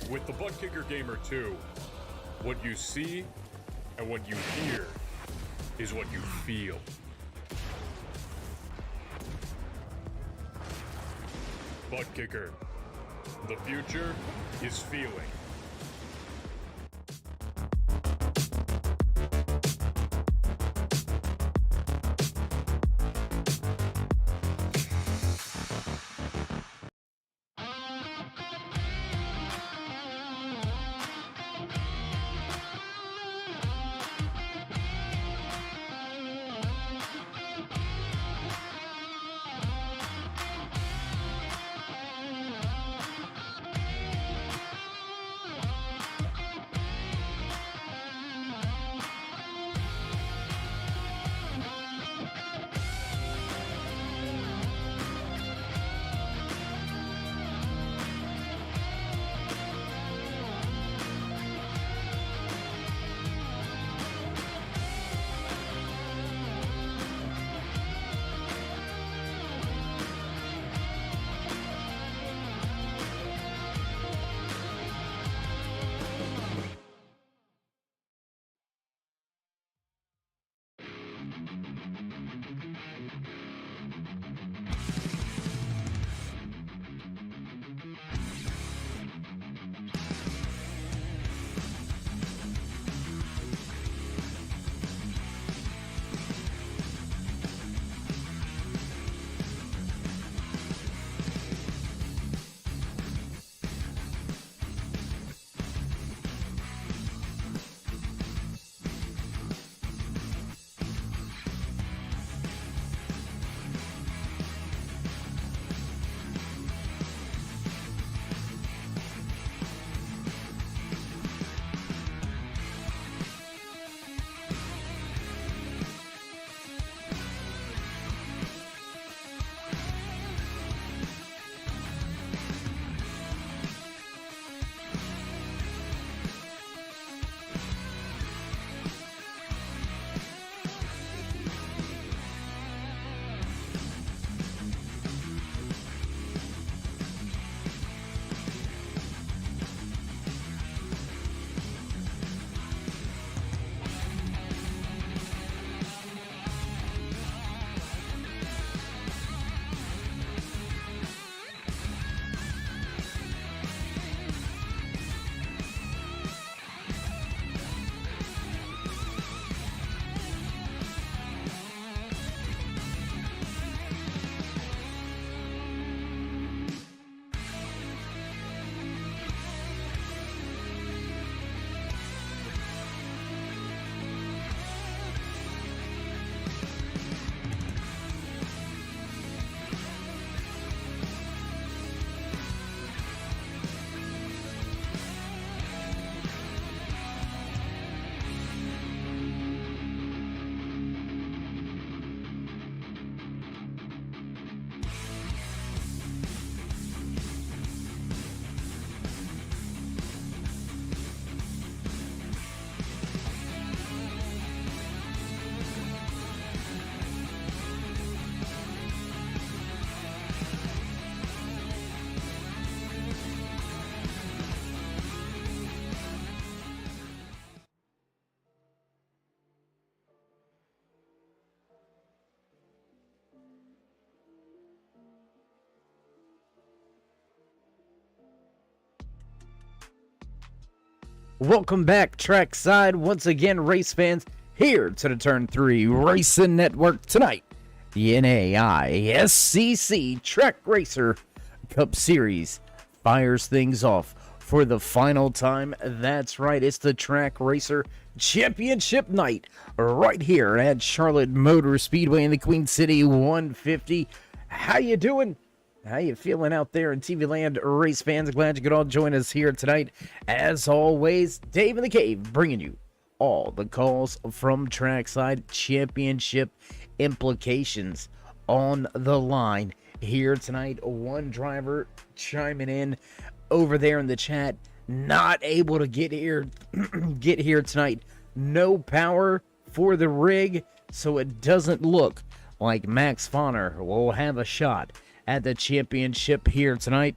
With the Butt Kicker Gamer 2, what you see and what you hear is what you feel. Butt Kicker. The future is feeling. Welcome back, Trackside. Once again, race fans, here to the Turn 3 Racing Network tonight. The NAISCC Track Racer Cup Series fires things off for the final time. That's right, it's the Track Racer Championship night right here at Charlotte Motor Speedway in the Queen City 150. How you doing? How you feeling out there in TV land, race fans? Glad you could all join us here tonight. As always, Dave in the Cave bringing you all the calls from Trackside. Championship implications on the line here tonight. One driver chiming in over there in the chat, not able to get here tonight. No power for the rig, so it doesn't look like Max Fauner will have a shot at the championship here tonight.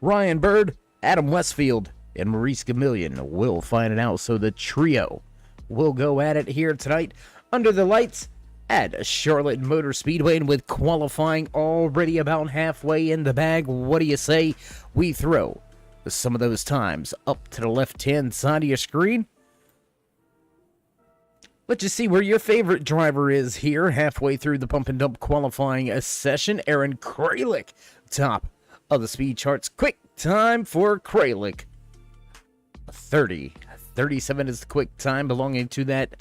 Ryan Bird Adam Westfield and Maurice Gamillion will find it out. So the trio will go at it here tonight under the lights at Charlotte Motor Speedway. And with qualifying already about halfway in the bag, what do you say we throw some of those times up to the left-hand side of your screen? Let's just see where your favorite driver is here halfway through the pump and dump qualifying session. Aaron Kralik, top of the speed charts. Quick time for Kralik. 30:37 is the quick time belonging to that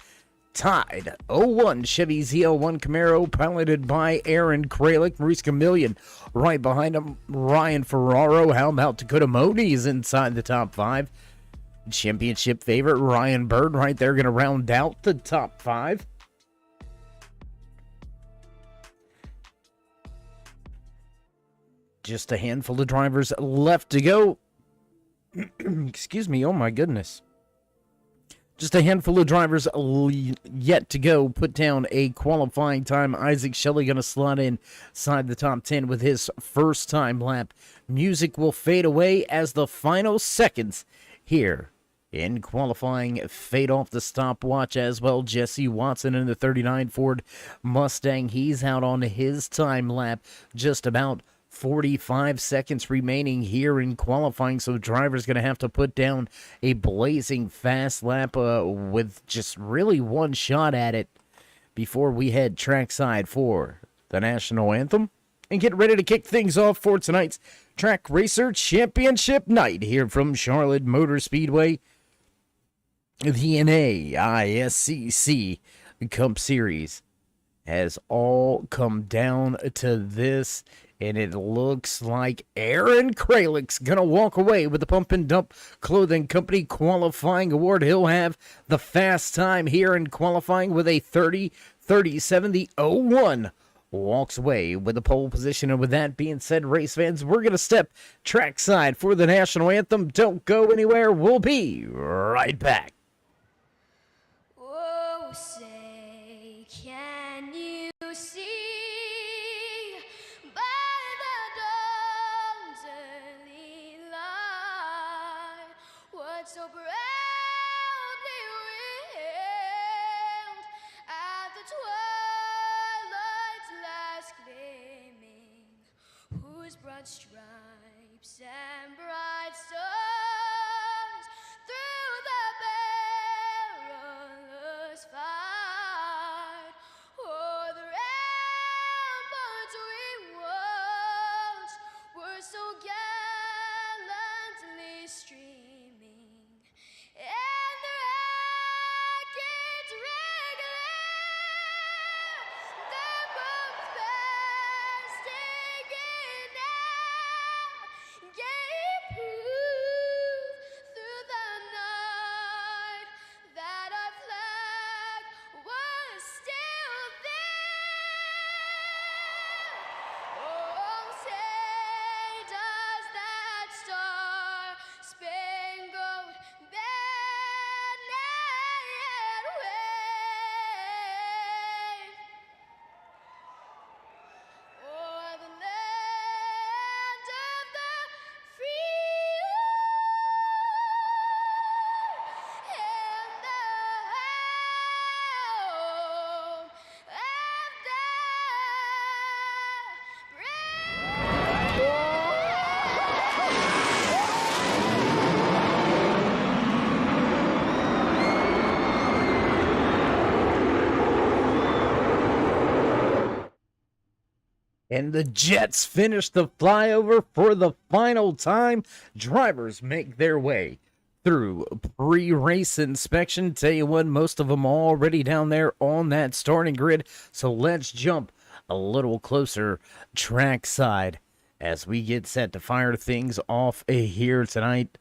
tied 01 Chevy ZL1 Camaro piloted by Aaron Kralik. Maurice Gamillion right behind him. Ryan Ferraro. How about Dakota Moniz inside the top 5? Championship favorite Ryan Bird right there going to round out the top 5. Just a handful of drivers left to go. Excuse me, oh my goodness. Just a handful of drivers yet to go. Put down a qualifying time. Isaac Shelley going to slot inside the top 10 with his first time lap. Music will fade away as the final seconds here in qualifying fade off the stopwatch as well. Jesse Watson in the 39 Ford Mustang. He's out on his time lap. Just about 45 seconds remaining here in qualifying, so driver's going to have to put down a blazing fast lap with just really one shot at it before we head trackside for the national anthem and get ready to kick things off for tonight's Track Racer Championship night here from Charlotte Motor Speedway. The NAISCC Cup Series has all come down to this, and it looks like Aaron Kralik's going to walk away with the Pump and Dump Clothing Company qualifying award. He'll have the fast time here in qualifying with a 30:37. The 01 walks away with the pole position. And with that being said, race fans, we're going to step trackside for the national anthem. Don't go anywhere. We'll be right back. Oh, say, can you see by the dawn's early light what so proudly wailed at the twilight's last gleaming, whose broad stripes and bright stars through the perilous fight o'er the ramparts we watched were so gallantly streaming, and the rackets regular, the bombs bursting in air, gave proof through the night that our flag was still there. Oh, say does that star-spangled banner yet wave o'er the land of the free and the home of the And the Jets finish the flyover for the final time. Drivers make their way through pre-race inspection. Tell you what, most of them already down there on that starting grid. So let's jump a little closer trackside as we get set to fire things off here tonight.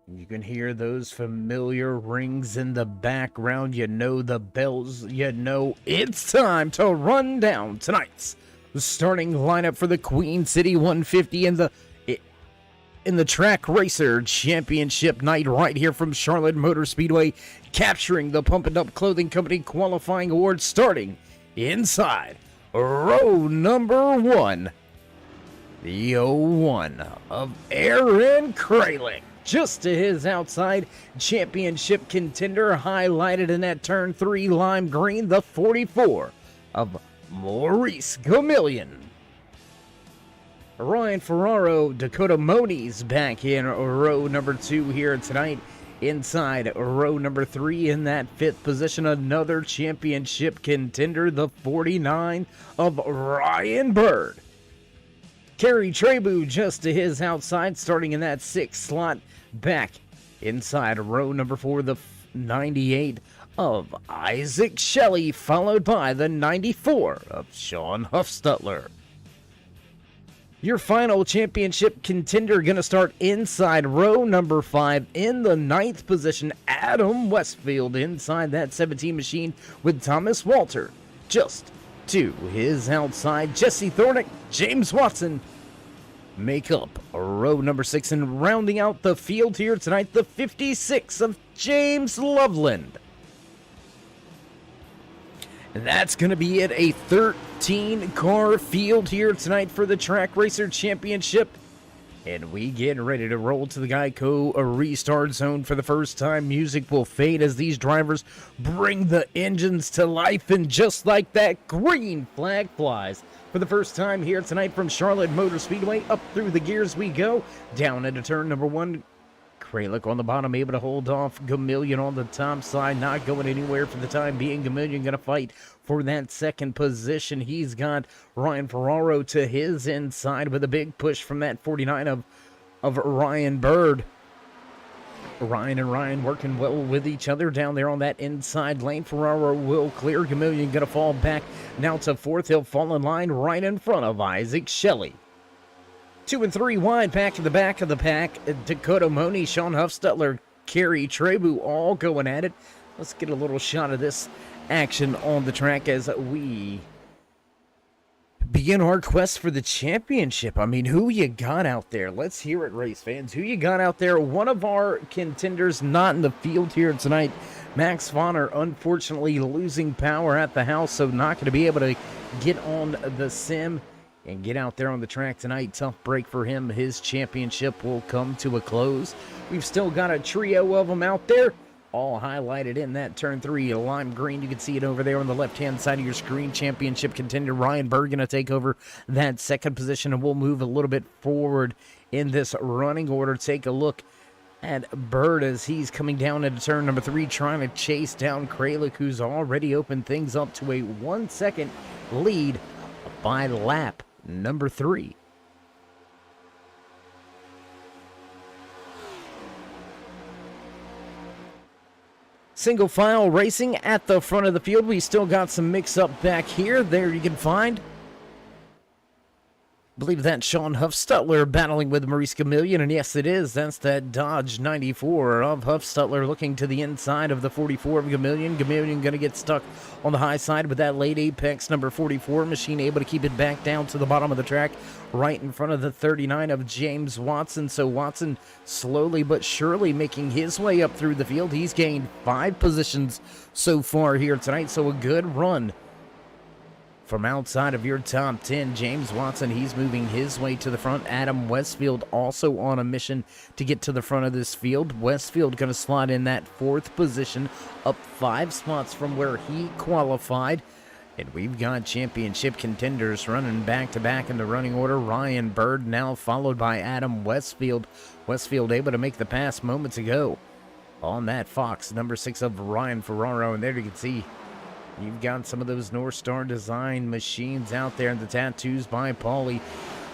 You can hear those familiar rings in the background. You know the bells. You know it's time to run down tonight's starting lineup for the Queen City 150 in the Track Racer Championship night right here from Charlotte Motor Speedway, capturing the Pump and Dump Clothing Company qualifying award starting inside row number 1. the 01 of Aaron Kralik. Just to his outside, championship contender highlighted in that turn 3 lime green, the 44 of Maurice Gamillion. Ryan Ferraro, Dakota Moniz back in row number 2 here tonight. Inside row number 3 in that 5th position, another championship contender, the 49 of Ryan Bird. Kerry Trebu just to his outside, starting in that 6th slot. Back inside row number 4, the 98 of Isaac Shelley, followed by the 94 of Sean Huffstutler. Your final championship contender going to start inside row number 5 in the 9th position. Adam Westfield inside that 17 machine with Thomas Walter. Just to his outside, Jesse Thornick, James Watson make up row number 6, and rounding out the field here tonight, the 56 of James Loveland. And that's going to be it, a 13-car field here tonight for the Track Racer Championship. And we get ready to roll to the Geico restart zone for the first time. Music will fade as these drivers bring the engines to life, and just like that, green flag flies. For the first time here tonight from Charlotte Motor Speedway, up through the gears we go. Down into turn number 1. Kralik on the bottom, able to hold off Gamillion on the top side, not going anywhere for the time being. Gamillion going to fight for that 2nd position. He's got Ryan Ferraro to his inside with a big push from that 49 of Ryan Bird. Ryan and Ryan working well with each other down there on that inside lane. Ferraro will clear. Gamillion going to fall back now to 4th. He'll fall in line right in front of Isaac Shelley. 2 and 3 wide, back to the back of the pack. Dakota Moni, Sean Huffstutler, Kerry Trebu all going at it. Let's get a little shot of this action on the track as we begin our quest for the championship. I mean, who you got out there? Let's hear it, race fans. Who you got out there? One of our contenders not in the field here tonight. Max Vonner, unfortunately, losing power at the house, so not going to be able to get on the sim and get out there on the track tonight. Tough break for him. His championship will come to a close. We've still got a trio of them out there, all highlighted in that turn 3 lime green. You can see it over there on the left-hand side of your screen. Championship contender Ryan Bird going to take over that 2nd position, and we'll move a little bit forward in this running order. Take a look at Bird as he's coming down into turn number 3, trying to chase down Kralik, who's already opened things up to a 1-second lead by lap number 3. Single file racing at the front of the field. We still got some mix up back here. There you can find, I believe that's Sean Huffstutler battling with Maurice Gamillion, and yes it is, that's that Dodge 94 of Huffstutler looking to the inside of the 44 of Gamillion. Gamillion going to get stuck on the high side with that late apex number 44 machine, able to keep it back down to the bottom of the track right in front of the 39 of James Watson. So Watson slowly but surely making his way up through the field. He's gained 5 positions so far here tonight, so a good run from outside of your top 10. James Watson, he's moving his way to the front. Adam Westfield also on a mission to get to the front of this field. Westfield going to slot in that 4th position, up 5 spots from where he qualified. And we've got championship contenders running back-to-back in the running order. Ryan Bird now followed by Adam Westfield. Westfield able to make the pass moments ago on that Fox, number 6 of Ryan Ferraro. And there you can see you've got some of those North Star design machines out there, and the tattoos by Paulie.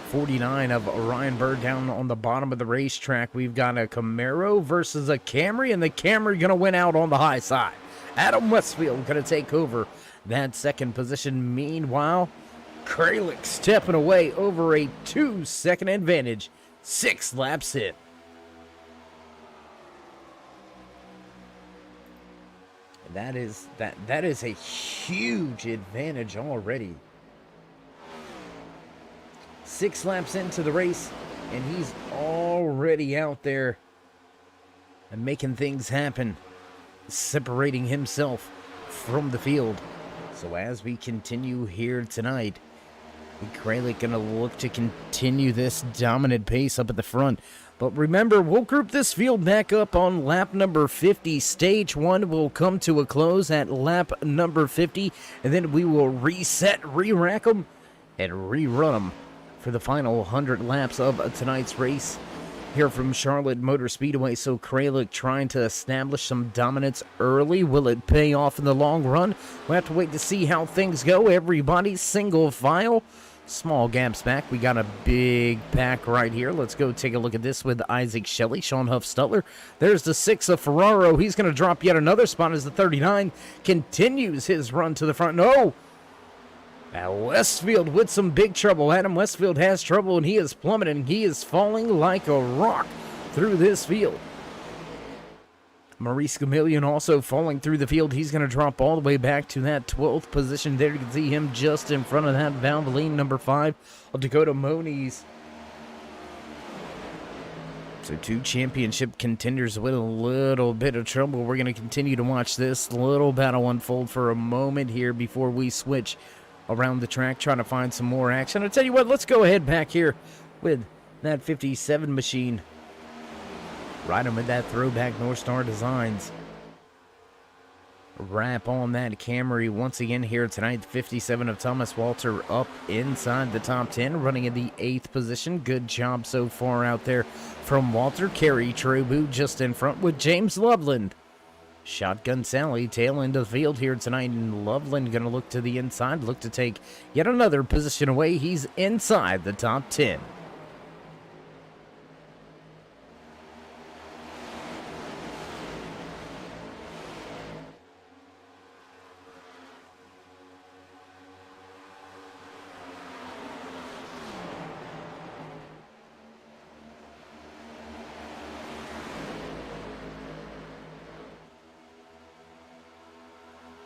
49 of Ryan Bird down on the bottom of the racetrack. We've got a Camaro versus a Camry, and the Camry going to win out on the high side. Adam Westfield going to take over that 2nd position. Meanwhile, Kralik stepping away over a 2-second advantage. 6 laps in. That is a huge advantage already. 6 laps into the race, and he's already out there and making things happen, separating himself from the field. So as we continue here tonight, Kralik going to look to continue this dominant pace up at the front. But remember, we'll group this field back up on lap number 50. Stage 1 will come to a close at lap number 50, and then we will reset, re-rack them, and rerun them for the final 100 laps of tonight's race here from Charlotte Motor Speedway. So Kralik trying to establish some dominance early. Will it pay off in the long run? We'll have to wait to see how things go. Everybody single file. Small gaps back. We got a big pack right here. Let's go take a look at this with Isaac Shelley, Sean Huff-Stutler. There's the 6 of Ferraro. He's going to drop yet another spot as the 39 continues his run to the front. No! Westfield with some big trouble. Adam Westfield has trouble, and he is plummeting. He is falling like a rock through this field. Maurice Gamillion also falling through the field. He's going to drop all the way back to that 12th position. There you can see him just in front of that Valvoline number 5 of Dakota Moniz. So 2 championship contenders with a little bit of trouble. We're going to continue to watch this little battle unfold for a moment here before we switch around the track, trying to find some more action. I'll tell you what, let's go ahead back here with that 57 machine. Ride him with that throwback North Star Designs. Wrap on that Camry once again here tonight. 57 of Thomas Walter up inside the top 10, running in the 8th position. Good job so far out there from Walter. Kerry Trebu just in front with James Loveland. Shotgun Sally tail end of the field here tonight, and Loveland going to look to the inside, look to take yet another position away. He's inside the top 10.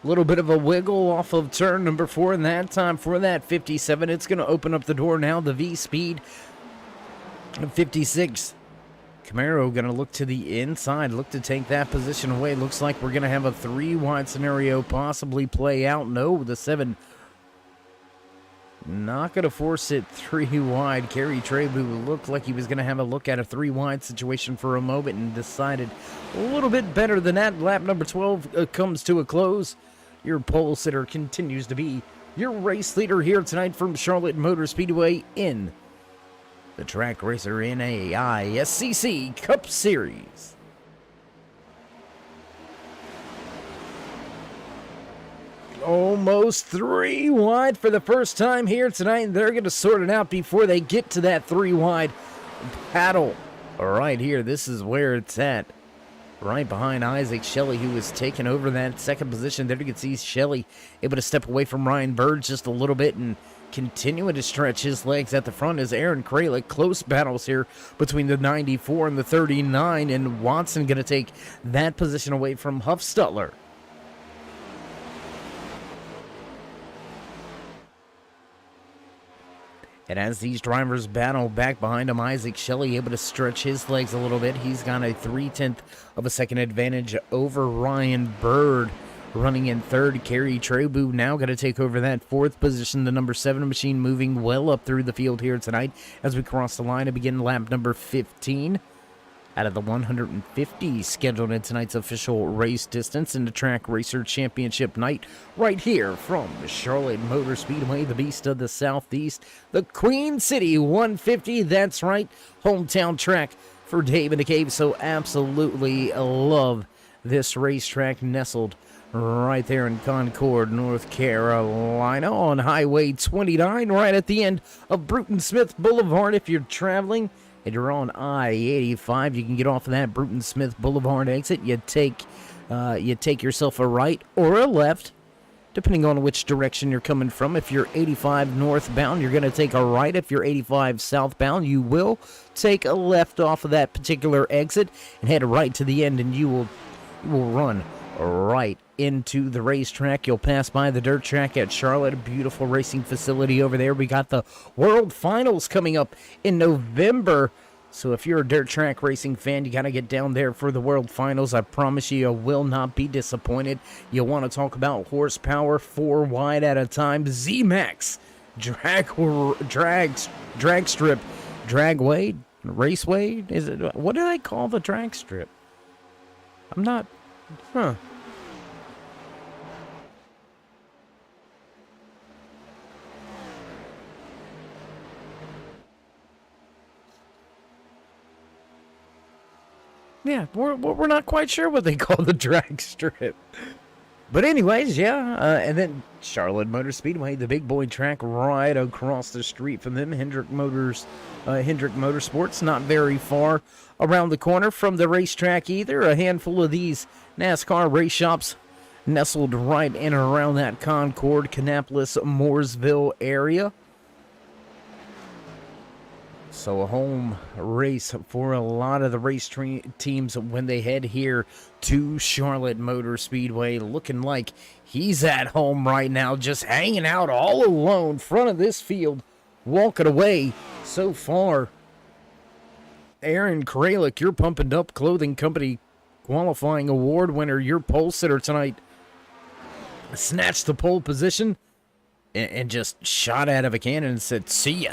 A little bit of a wiggle off of turn number 4, and that time for that 57, it's going to open up the door now. The V-Speed 56. Camaro going to look to the inside, look to take that position away. Looks like we're going to have a 3-wide scenario possibly play out. No, the 7 not going to force it 3-wide. Kerry Trebu looked like he was going to have a look at a 3-wide situation for a moment and decided a little bit better than that. Lap number 12 comes to a close. Your pole sitter continues to be your race leader here tonight from Charlotte Motor Speedway in the Track Racer NAISCC Cup Series. Almost 3-wide for the first time here tonight. They're going to sort it out before they get to that 3-wide paddle. Right here, this is where it's at. Right behind Isaac Shelley, who was taking over that second position. There you can see Shelley able to step away from Ryan Bird just a little bit and continuing to stretch his legs at the front as Aaron Kralik. Close battles here between the 94 and the 39, and Watson going to take that position away from Huff-Stutler. And as these drivers battle back behind him, Isaac Shelley able to stretch his legs a little bit. He's got a 0.3 of a second advantage over Ryan Bird. Running in third, Kerry Trebu now going to take over that 4th position. The number 7 machine moving well up through the field here tonight as we cross the line and begin lap number 15. Out of the 150 scheduled in tonight's official race distance in the Track Racer Championship night, right here from Charlotte Motor Speedway, the beast of the Southeast, the Queen City 150. That's right, hometown track for Dave in the Cave. So absolutely love this racetrack, nestled right there in Concord, North Carolina, on Highway 29, right at the end of Bruton Smith Boulevard. If you're traveling and you're on I-85, you can get off of that Bruton Smith Boulevard exit. You take yourself a right or a left, depending on which direction you're coming from. If you're 85 northbound, you're going to take a right. If you're 85 southbound, you will take a left off of that particular exit and head right to the end, and you will run right into the racetrack. You'll pass by the dirt track at Charlotte, a beautiful racing facility over there. We got the World Finals coming up in November, so if you're a dirt track racing fan, you got to get down there for the World Finals. I promise you will not be disappointed. You'll want to talk about horsepower, 4 wide at a time. Z-Max drag strip, dragway, raceway. Is it? What do they call the drag strip? I'm not. Huh. Yeah, we're not quite sure what they call the drag strip. But anyways, yeah, and then Charlotte Motor Speedway, the big boy track right across the street from them. Hendrick Motorsports, not very far around the corner from the racetrack either. A handful of these NASCAR race shops nestled right in and around that Concord, Kannapolis, Mooresville area. So a home race for a lot of the race teams when they head here to Charlotte Motor Speedway. Looking like he's at home right now, just hanging out all alone, front of this field, walking away so far. Aaron Kralik, your Pumping Up Clothing Company qualifying award winner, your pole sitter tonight, snatched the pole position and just shot out of a cannon and said, "See ya."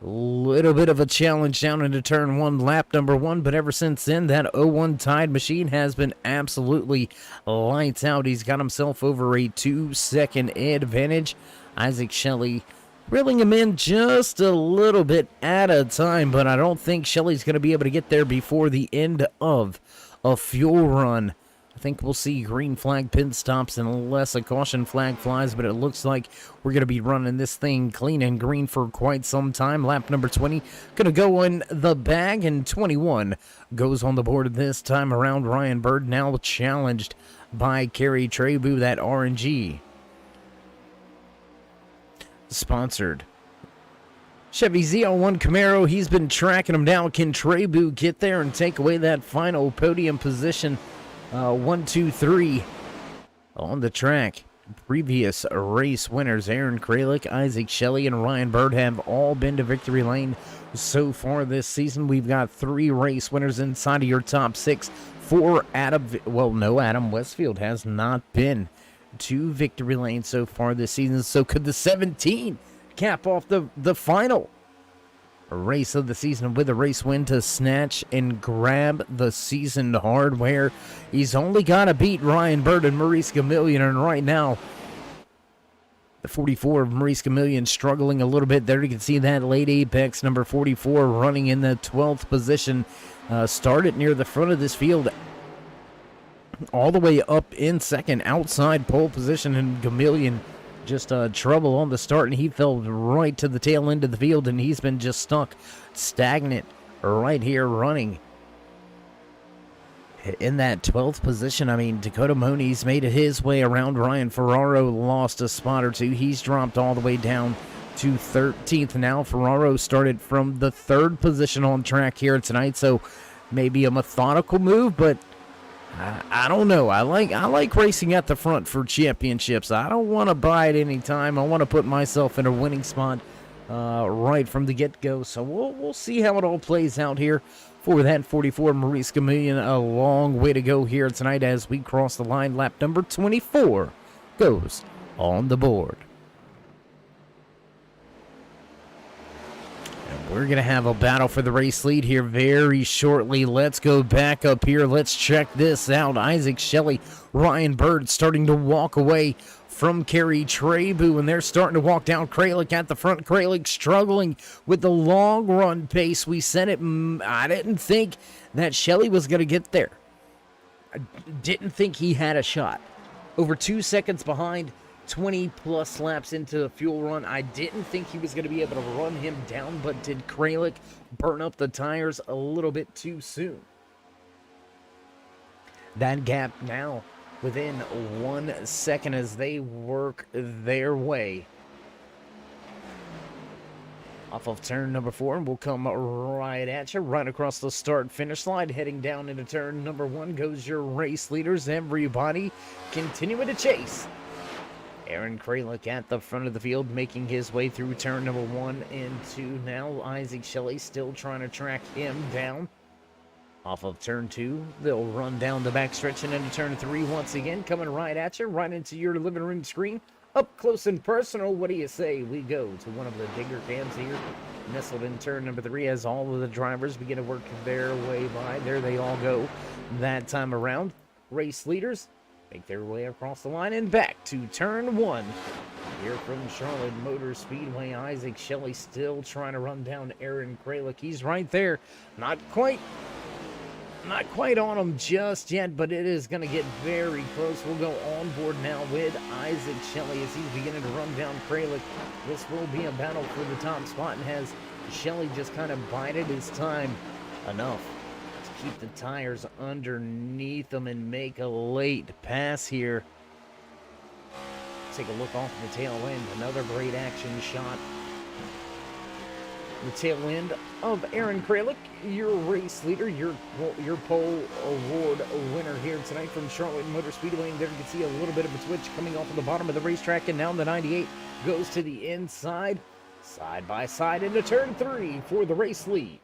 Little bit of a challenge down into turn one, lap number one, but ever since then, that 0-1 Tide machine has been absolutely lights out. He's got himself over a 2-second advantage. Isaac Shelley reeling him in just a little bit at a time, but I don't think Shelley's going to be able to get there before the end of a fuel run. I think we'll see green flag pit stops unless a caution flag flies, but it looks like we're going to be running this thing clean and green for quite some time. Lap number 20 going to go in the bag, and 21 goes on the board this time around. Ryan Bird now challenged by Kerry Trebu, that RNG. Sponsored Chevy ZL1 Camaro. He's been tracking him down. Can Trebu get there and take away that final podium position? 1, 2, 3 on the track. Previous race winners Aaron Kralik, Isaac Shelley, and Ryan Bird have all been to victory lane so far this season. We've got 3 race winners inside of your top 6. 4 Adam Westfield has not been to victory lane so far this season. So could the 17 cap off the final race of the season with a race win to snatch and grab the seasoned hardware? He's only got to beat Ryan Bird and Maurice Gamillion, and right now the 44 of Maurice Gamillion struggling a little bit there. You can see that late apex number 44 running in the 12th position, started near the front of this field all the way up in second, outside pole position, and Gamillion just trouble on the start, and he fell right to the tail end of the field, and he's been just stuck stagnant right here running in that 12th position. I mean, Dakota Moniz made it his way around. Ryan Ferraro lost a spot or two. He's dropped all the way down to 13th now. Ferraro started from the 3rd position on track here tonight, so maybe a methodical move, but I don't know. I like racing at the front for championships. I don't want to bide any time. I want to put myself in a winning spot right from the get-go. So we'll see how it all plays out here for that 44 Maurice Gamillion. A long way to go here tonight as we cross the line. Lap number 24 goes on the board. We're going to have a battle for the race lead here very shortly. Let's go back up here. Let's check this out. Isaac Shelley, Ryan Bird starting to walk away from Kerry Trebu, and they're starting to walk down. Kralik at the front. Kralik struggling with the long run pace. We said it. I didn't think that Shelley was going to get there. I didn't think he had a shot. Over 2 seconds behind. 20 plus laps into the fuel run. I didn't think he was going to be able to run him down, but did Kralik burn up the tires a little bit too soon? That gap now within 1 second as they work their way off of turn number 4, and we'll come right at you, right across the start-finish line. Heading down into turn number 1 goes your race leaders. Everybody continuing to chase. Aaron Kralik at the front of the field, making his way through turn number 1 and 2 now. Isaac Shelley still trying to track him down. Off of turn 2, they'll run down the backstretch and into turn 3 once again, coming right at you, right into your living room screen. Up close and personal, what do you say we go to one of the bigger cams here? Nestled in turn number 3 as all of the drivers begin to work their way by. There they all go that time around. Race leaders make their way across the line and back to turn 1. Here from Charlotte Motor Speedway, Isaac Shelley still trying to run down Aaron Kralik. He's right there. Not quite on him just yet, but it is going to get very close. We'll go on board now with Isaac Shelley as he's beginning to run down Kralik. This will be a battle for the top spot, and has Shelley just kind of bided his time enough to keep the tires underneath him and make a late pass here. Take a look off the tail end. Another great action shot. The tail end of Aaron Kralik, your race leader, your pole award winner here tonight from Charlotte Motor Speedway. And there you can see a little bit of a switch coming off of the bottom of the racetrack, and now the 98 goes to the inside, side by side into turn 3 for the race lead.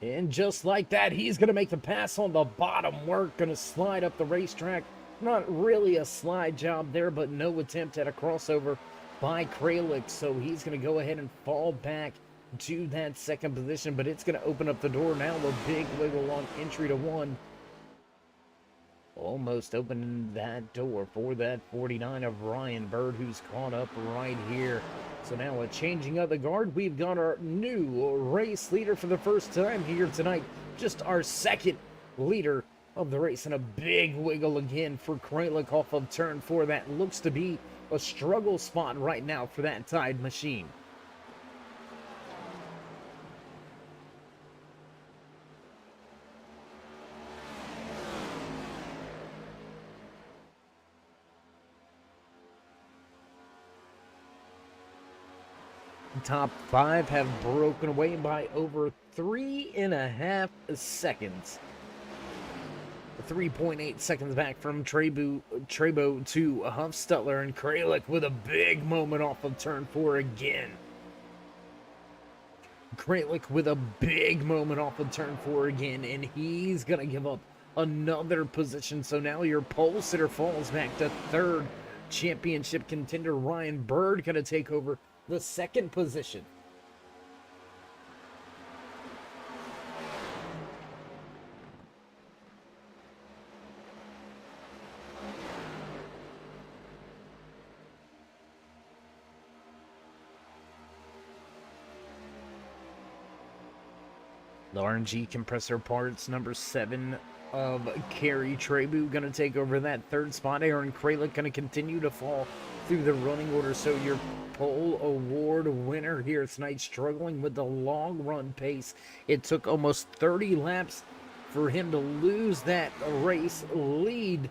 And just like that, he's going to make the pass on the bottom work, going to slide up the racetrack. Not really a slide job there, but no attempt at a crossover by Kralik. So he's going to go ahead and fall back to that second position, but it's going to open up the door now. A big wiggle on entry to 1. Almost opening that door for that 49 of Ryan Bird, who's caught up right here. So now a changing of the guard. We've got our new race leader for the first time here tonight. Just our second leader of the race, and a big wiggle again for Kralik off of turn 4. That looks to be a struggle spot right now for that Tide machine. Top 5 have broken away by over 3.5 seconds. 3.8 seconds back from Trebo to Huffstutler, and Kralik with a big moment off of turn 4 again. Kralik with a big moment off of turn 4 again, and he's going to give up another position. So now your pole sitter falls back to 3rd. Championship contender Ryan Bird going to take over the 2nd position. The RNG compressor parts number 7 of Kerry Trebu going to take over that 3rd spot. Aaron Kralik going to continue to fall through the running order. So your pole award winner here tonight, struggling with the long run pace. It took almost 30 laps for him to lose that race lead,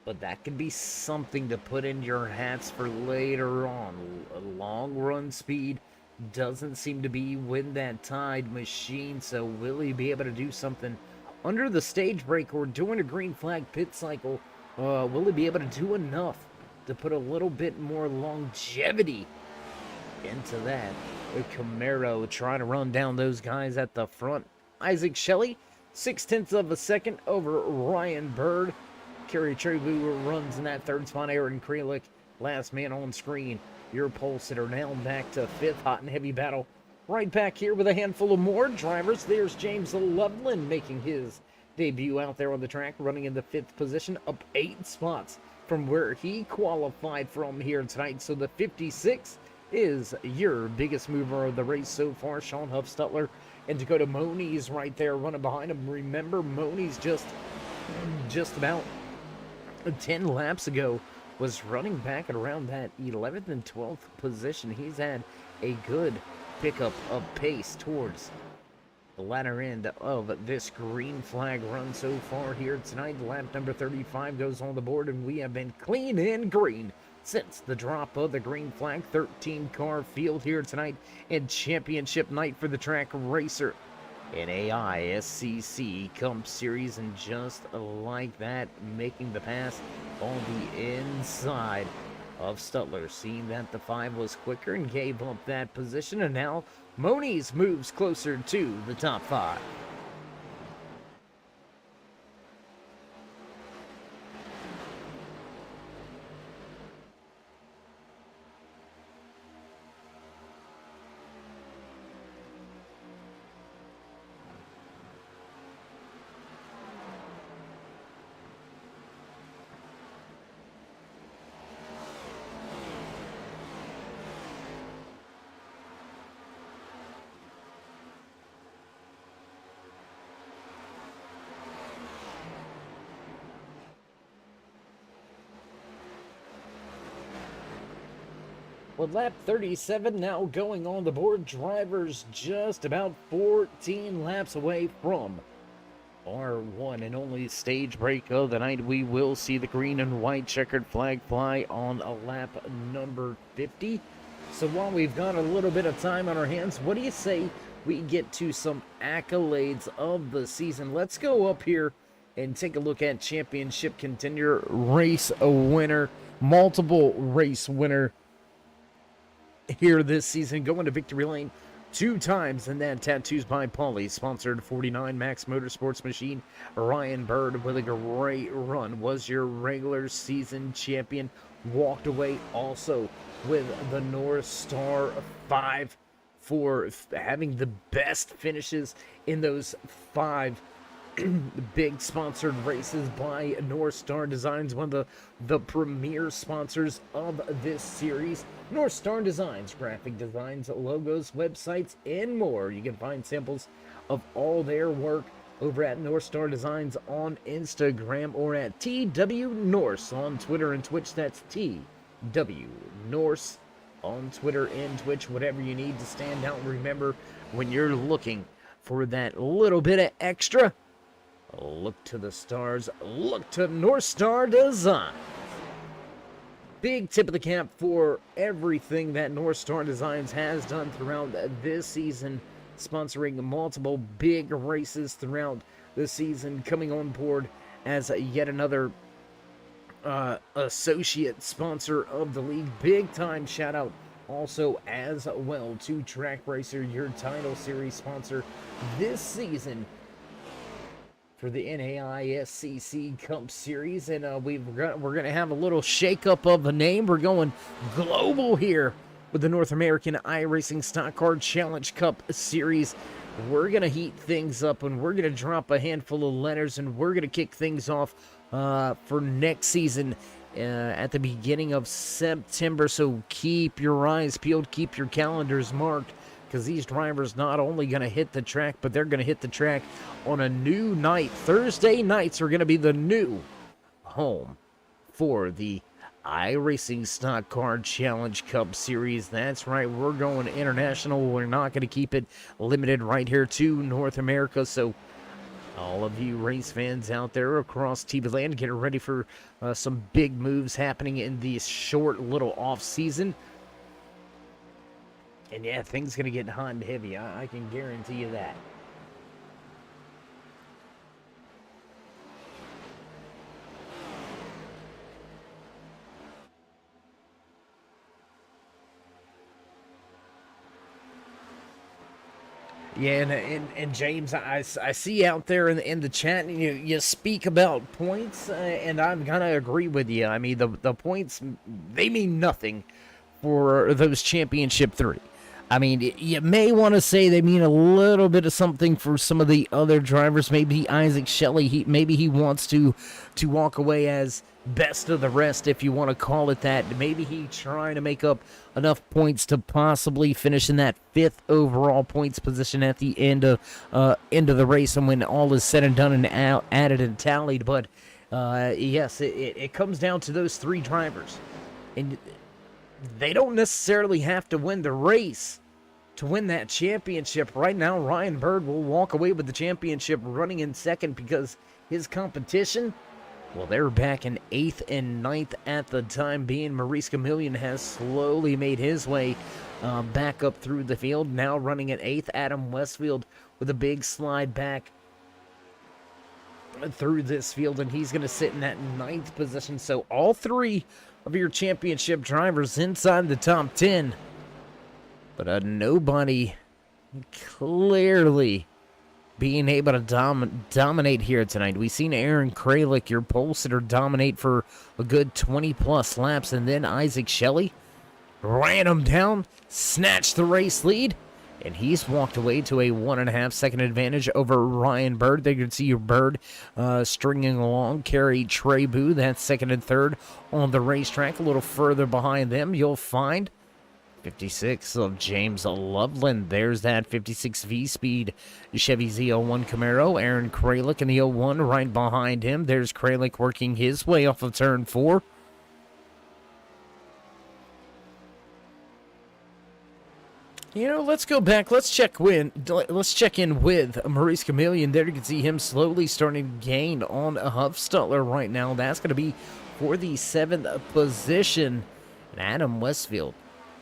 but that could be something to put in your hats for later on. A long run speed doesn't seem to be with that Tide machine, so will he be able to do something under the stage break or during a green flag pit cycle? Will he be able to do enough to put a little bit more longevity into that? Camaro trying to run down those guys at the front. Isaac Shelley, 0.6 of a second over Ryan Bird. Kerry Trebu runs in that 3rd spot. Aaron Kralik, last man on screen. Your pole sitter now back to 5th. Hot and heavy battle right back here with a handful of more drivers. There's James Loveland making his debut out there on the track, running in the 5th position, up 8 spots from where he qualified from here tonight. So the 56 is your biggest mover of the race so far. Sean Huffstutler and Dakota Moniz right there running behind him. Remember, Moniz just about 10 laps ago was running back at around that 11th and 12th position. He's had a good pickup of pace towards the latter end of this green flag run so far here tonight. Lap number 35 goes on the board, and we have been clean and green since the drop of the green flag. 13 car field here tonight in championship night for the Track RACER NAISCC Cup Series, and just like that, making the pass on the inside of Stutler, seeing that the 5 was quicker and gave up that position, and now Moniz moves closer to the top 5. With lap 37 now going on the board, drivers just about 14 laps away from our one and only stage break of the night. We will see the green and white checkered flag fly on a lap number 50. So while we've got a little bit of time on our hands, what do you say we get to some accolades of the season? Let's go up here and take a look at championship contender, race winner, multiple race winner here this season, going to victory lane 2 times, and that Tattoos by Paulie, sponsored 49 Max Motorsports Machine. Ryan Bird with a great run, was your regular season champion, walked away also with the North Star 5 for having the best finishes in those 5 big sponsored races by North Star Designs, one of the premier sponsors of this series. North Star Designs, graphic designs, logos, websites, and more. You can find samples of all their work over at North Star Designs on Instagram or at TW Norse on Twitter and Twitch. That's TW Norse on Twitter and Twitch. Whatever you need to stand out. Remember, when you're looking for that little bit of extra, look to the stars, look to North Star Design. Big tip of the cap for everything that North Star Designs has done throughout this season, sponsoring multiple big races throughout the season, coming on board as yet another associate sponsor of the league. Big time shout out also as well to Track RACER, your title series sponsor this season for the NAISCC Cup Series, and we're gonna have a little shakeup of the name. We're going global here with the North American iRacing Stock Car Challenge Cup Series. We're gonna heat things up, and we're gonna drop a handful of letters, and we're gonna kick things off for next season at the beginning of September. So keep your eyes peeled, keep your calendars marked, because these drivers not only going to hit the track, but they're going to hit the track on a new night. Thursday nights are going to be the new home for the iRacing Stock Car Challenge Cup Series. That's right, we're going international. We're not going to keep it limited right here to North America. So all of you race fans out there across TV land, get ready for some big moves happening in this short little off season. And yeah, things going to get hot and heavy. I can guarantee you that. Yeah, and James, I see out there in the chat, you speak about points, and I'm going to agree with you. I mean, the points, they mean nothing for those championship 3. I mean, you may want to say they mean a little bit of something for some of the other drivers. Maybe Isaac Shelley, maybe he wants to walk away as best of the rest, if you want to call it that. Maybe he's trying to make up enough points to possibly finish in that 5th overall points position at the end of the race, and when all is said and done and added and tallied. But yes, it comes down to those 3 drivers, and they don't necessarily have to win the race to win that championship. Right now, Ryan Bird will walk away with the championship running in 2nd, because his competition, well, they're back in 8th and 9th at the time being. Maurice Camillion has slowly made his way back up through the field, now running at 8th. Adam Westfield with a big slide back through this field, and he's going to sit in that 9th position. So all 3 of your championship drivers inside the top 10, but nobody clearly being able to dominate here tonight. We've seen Aaron Kralik, your pole sitter, dominate for a good 20-plus laps, and then Isaac Shelley ran him down, snatched the race lead, and he's walked away to a 1.5-second advantage over Ryan Bird. There you can see your Bird stringing along. Kerry Trebu, that's 2nd and 3rd on the racetrack. A little further behind them, you'll find 56 of James Loveland. There's that 56 V-Speed Chevy Z01 Camaro. Aaron Kralik in the 01 right behind him. There's Kralik working his way off of turn 4. You know, let's go back. Let's check in with Maurice Chameleon. There you can see him slowly starting to gain on a Huffstutler right now. That's going to be for the 7th position. And Adam Westfield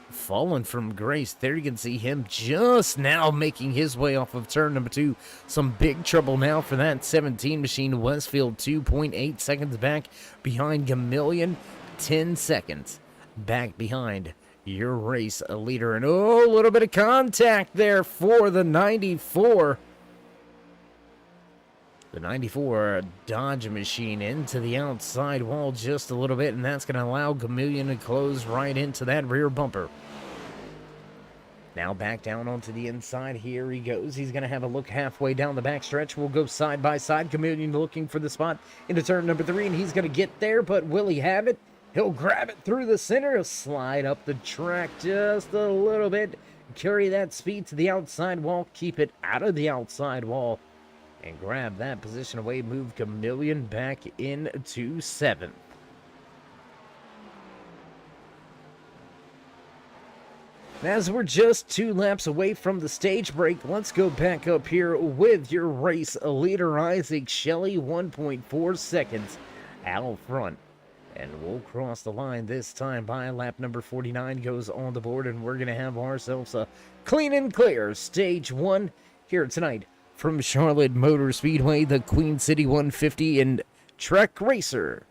fallen from grace. There you can see him just now making his way off of turn number 2. Some big trouble now for that 17 machine. Westfield 2.8 seconds back behind Chameleon. 10 seconds back behind your race leader. And oh, a little bit of contact there for the 94. The 94 Dodge machine into the outside wall just a little bit, and that's going to allow Chameleon to close right into that rear bumper. Now back down onto the inside. Here he goes. He's going to have a look halfway down the backstretch. We'll go side by side. Chameleon looking for the spot into turn number 3, and he's going to get there, but will he have it? He'll grab it through the center. He'll slide up the track just a little bit. Carry that speed to the outside wall. Keep it out of the outside wall. And grab that position away. Move Chameleon back into 7th. As we're just 2 laps away from the stage break, let's go back up here with your race leader, Isaac Shelley. 1.4 seconds out front. And we'll cross the line this time by lap number 49 goes on the board, and we're going to have ourselves a clean and clear stage 1 here tonight from Charlotte Motor Speedway, the Queen City 150 and Trak RACER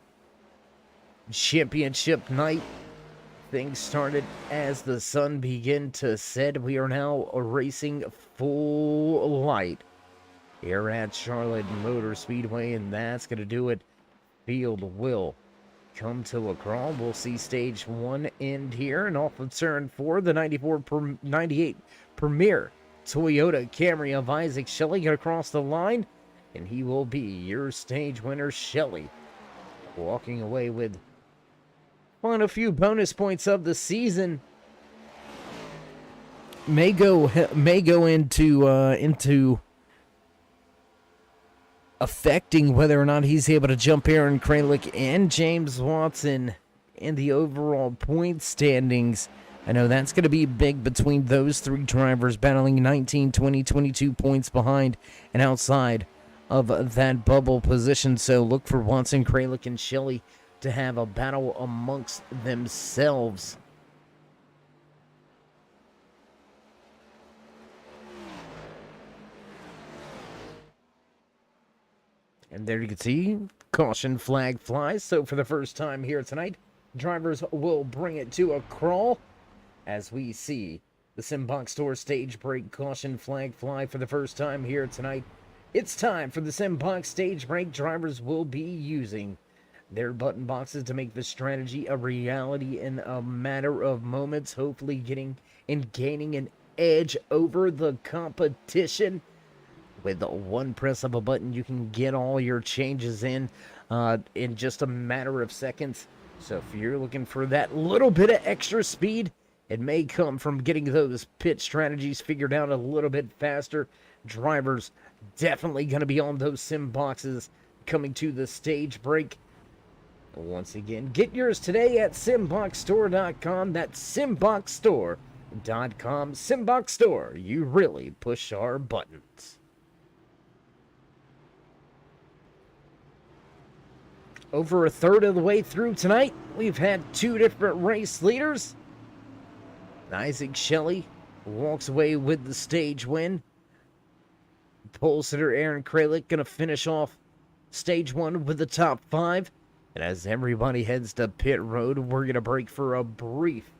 Championship night. Things started as the sun began to set. We are now racing full light here at Charlotte Motor Speedway, and that's going to do it. Field will come to a crawl. We'll see stage 1 end here, and off of turn 4, the 98 Premier Toyota Camry of Isaac Shelley going to cross the line, and he will be your stage winner. Shelley walking away with on a few bonus points of the season. May go into affecting whether or not he's able to jump Aaron Kralik and James Watson in the overall point standings. I know that's going to be big between those 3 drivers battling 19, 20, 22 points behind and outside of that bubble position. So look for Watson, Kralik, and Shelley to have a battle amongst themselves. And there you can see, caution flag flies. So for the first time here tonight, drivers will bring it to a crawl as we see the Simbox Store stage break caution flag fly for the first time here tonight. It's time for the Simbox stage break. Drivers will be using their button boxes to make the strategy a reality in a matter of moments, hopefully getting and gaining an edge over the competition. With one press of a button, you can get all your changes in just a matter of seconds. So if you're looking for that little bit of extra speed, it may come from getting those pit strategies figured out a little bit faster. Drivers definitely going to be on those sim boxes coming to the stage break. Once again, get yours today at simboxstore.com. That's simboxstore.com. Simbox Store, you really push our buttons. Over a third of the way through tonight, we've had 2 different race leaders. Isaac Shelley walks away with the stage win. Pole sitter Aaron Kralik going to finish off stage 1 with the top 5. And as everybody heads to pit road, we're going to break for a brief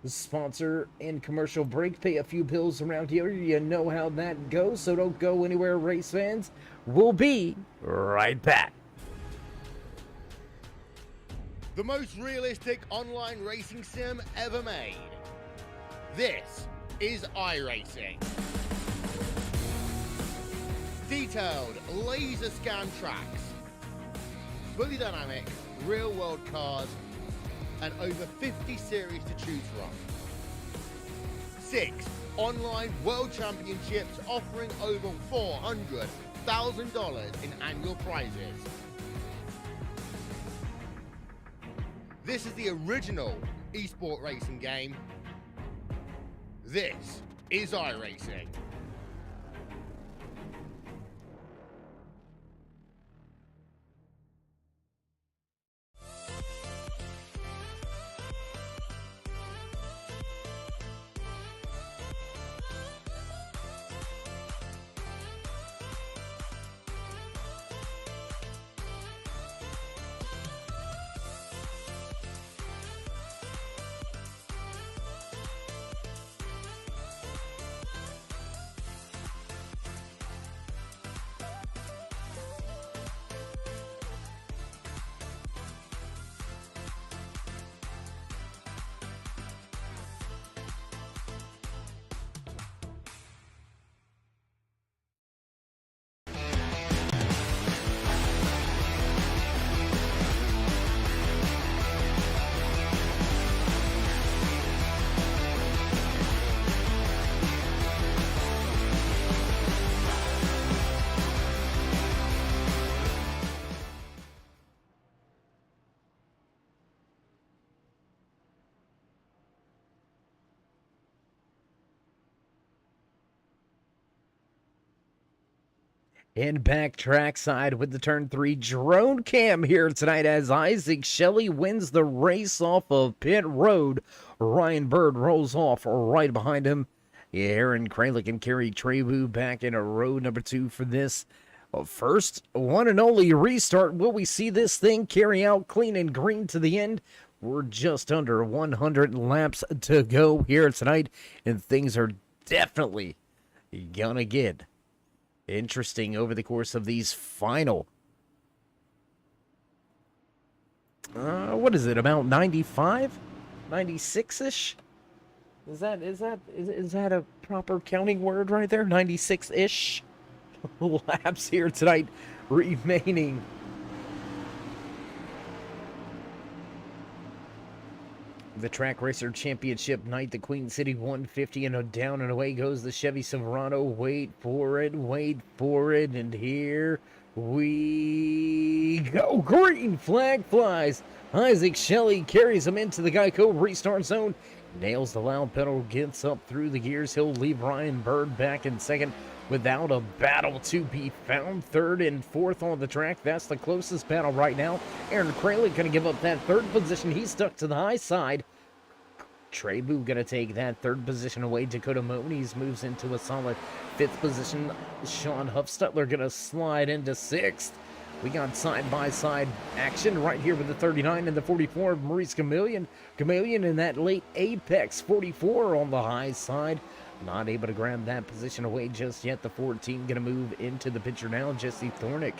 sponsor and commercial break. Pay a few bills around here. You know how that goes, so don't go anywhere, race fans. We'll be right back. The most realistic online racing sim ever made. This is iRacing. Detailed laser scan tracks, fully dynamic real world cars, and over 50 series to choose from. 6 online world championships offering over $400,000 in annual prizes. This is the original esport racing game. This is iRacing. And back trackside with the turn 3 drone cam here tonight as Isaac Shelley wins the race off of pit road. Ryan Bird rolls off right behind him. Aaron Kralik and Kerry Trebu back in a row number 2 for this first one and only restart. Will we see this thing carry out clean and green to the end? We're just under 100 laps to go here tonight, and things are definitely gonna get interesting over the course of these final, what is it, about 95, 96-ish? Is that a proper counting word right there? 96-ish laps here tonight remaining. The Track Racer Championship night, the Queen City 150, and down and away goes the Chevy Silverado. Wait for it, and here we go. Green flag flies. Isaac Shelley carries him into the Geico restart zone. Nails the loud pedal, gets up through the gears. He'll leave Ryan Bird back in second without a battle to be found. Third and fourth on the track. That's the closest battle right now. Aaron Kralik going to give up that third position. He's stuck to the high side. Trebu going to take that third position away. Dakota Moniz moves into a solid fifth position. Sean Huffstutler going to slide into sixth. We got side-by-side action right here with the 39 and the 44 of Maurice Chameleon. Chameleon in that late apex, 44 on the high side. Not able to grab that position away just yet. The 14 going to move into the picture now. Jesse Thornick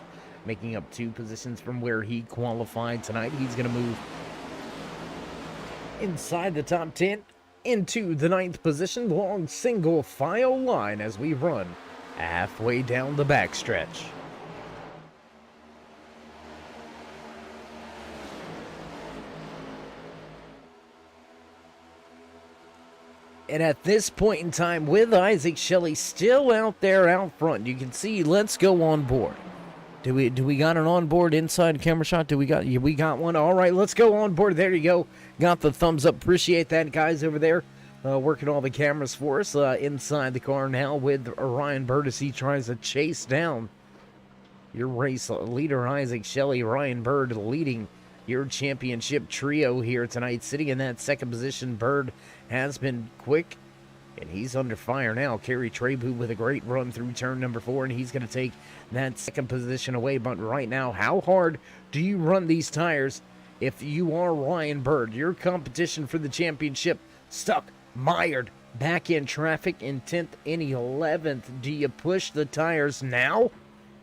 making up 2 positions from where he qualified tonight. He's going to move inside the top 10 into the 9th position. Long single file line as we run halfway down the backstretch. And at this point in time, with Isaac Shelley still out there out front, you can see, let's go on board. Do we got an onboard inside camera shot? We got one. All right, let's go on board. There you go. Got the thumbs up. Appreciate that, guys over there, working all the cameras for us inside the car now with Ryan Bird as he tries to chase down your race leader, Isaac Shelley. Ryan Bird leading your championship trio here tonight. Sitting in that second position, Bird has been quick, and he's under fire now. Kerry Trebu with a great run through turn number 4, and he's going to take that second position away. But right now, how hard do you run these tires if you are Ryan Bird? Your competition for the championship stuck, mired, back in traffic in 10th and 11th. Do you push the tires now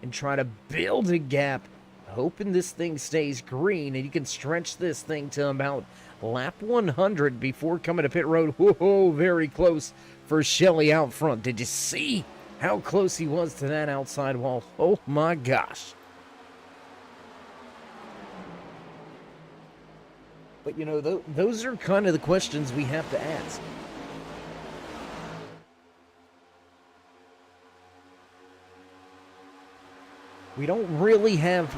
and try to build a gap, hoping this thing stays green and you can stretch this thing to about lap 100 before coming to pit road? Whoa, very close for Shelley out front. Did you see how close he was to that outside wall? Oh my gosh. But you know, those are kind of the questions we have to ask. We don't really have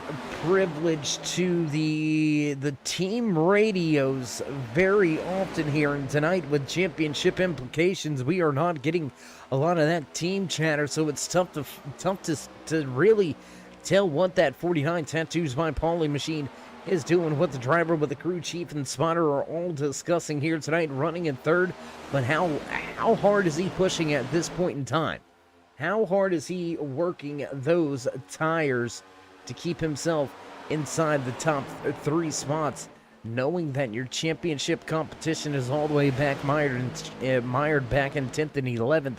privilege to the team radios very often here, and tonight with championship implications, we are not getting a lot of that team chatter, so it's tough to really tell what that 49 Tattoos by Paulie machine is doing, what the driver with the crew chief and spotter are all discussing here tonight, running in third. But how hard is he pushing at this point in time? How hard is he working those tires to keep himself inside the top 3 spots, knowing that your championship competition is all the way back mired back in 10th and 11th?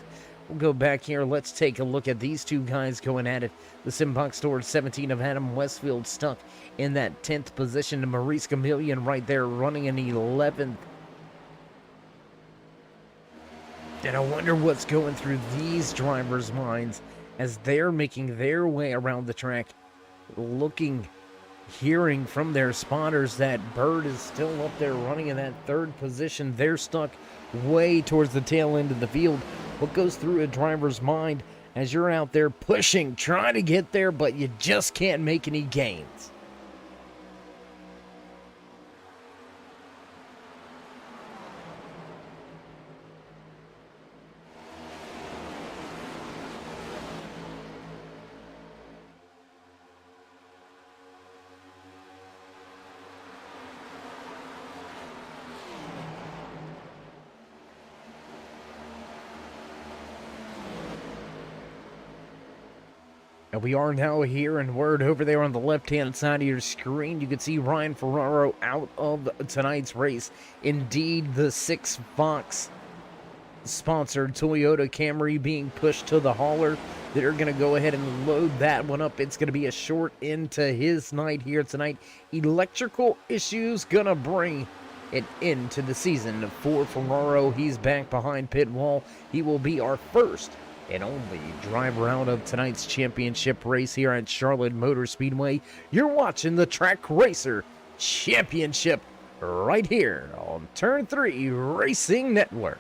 We'll go back here. Let's take a look at these two guys going at it. The Simbox Store 17 of Adam Westfield stuck in that 10th position, and Maurice Chameleon right there running in 11th. And I wonder what's going through these drivers' minds as they're making their way around the track, hearing from their spotters that Bird is still up there running in that 3rd position. They're stuck way towards the tail end of the field. What goes through a driver's mind as you're out there pushing, trying to get there, but you just can't make any gains? And we are now here, and word over there on the left-hand side of your screen, you can see Ryan Ferraro out of tonight's race. Indeed, the 6 Fox sponsored Toyota Camry being pushed to the hauler. They're going to go ahead and load that one up. It's going to be a short end to his night here tonight. Electrical issues going to bring it into the season for Ferraro. He's back behind pit wall. He will be our first and only driver out of tonight's championship race here at Charlotte Motor Speedway. You're watching the Track Racer Championship right here on Turn 3 Racing Network.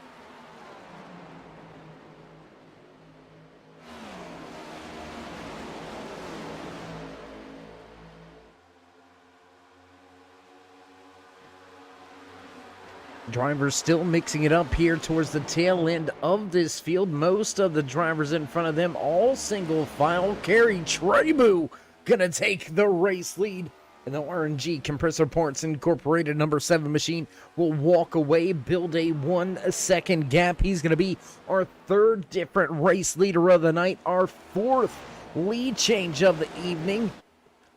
Drivers still mixing it up here towards the tail end of this field. Most of the drivers in front of them all single file. Kerry Trebu gonna take the race lead. And the RNG Compressor Parts Incorporated number 7 machine will walk away, build a 1-second gap. He's gonna be our 3rd different race leader of the night, our 4th lead change of the evening.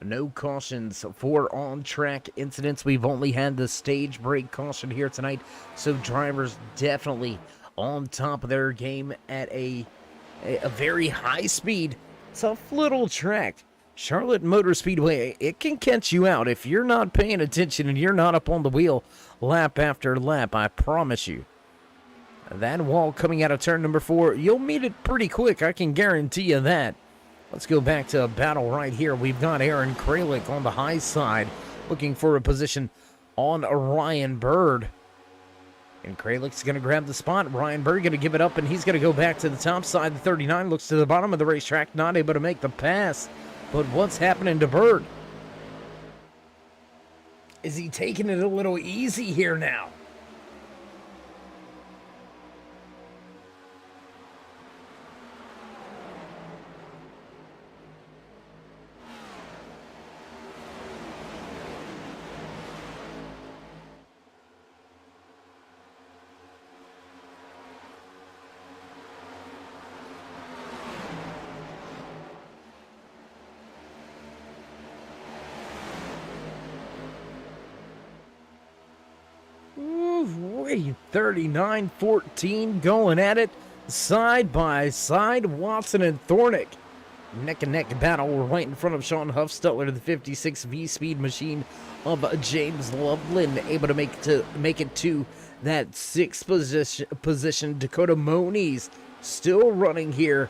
No cautions for on-track incidents. We've only had the stage brake caution here tonight, so drivers definitely on top of their game at a very high speed. Tough little track. Charlotte Motor Speedway, it can catch you out if you're not paying attention and you're not up on the wheel lap after lap, I promise you. That wall coming out of turn number 4, you'll meet it pretty quick, I can guarantee you that. Let's go back to a battle right here. We've got Aaron Kralik on the high side, looking for a position on Ryan Bird. And Kralik's going to grab the spot. Ryan Bird going to give it up, and he's going to go back to the top side. The 39 looks to the bottom of the racetrack, not able to make the pass. But what's happening to Bird? Is he taking it a little easy here now? Ooh, 39-14 going at it side by side. Watson and Thornick neck and neck battle right in front of Sean Huffstutler, the 56 V-Speed machine of James Loveland, able to make it to that 6th position. Dakota Moniz still running here.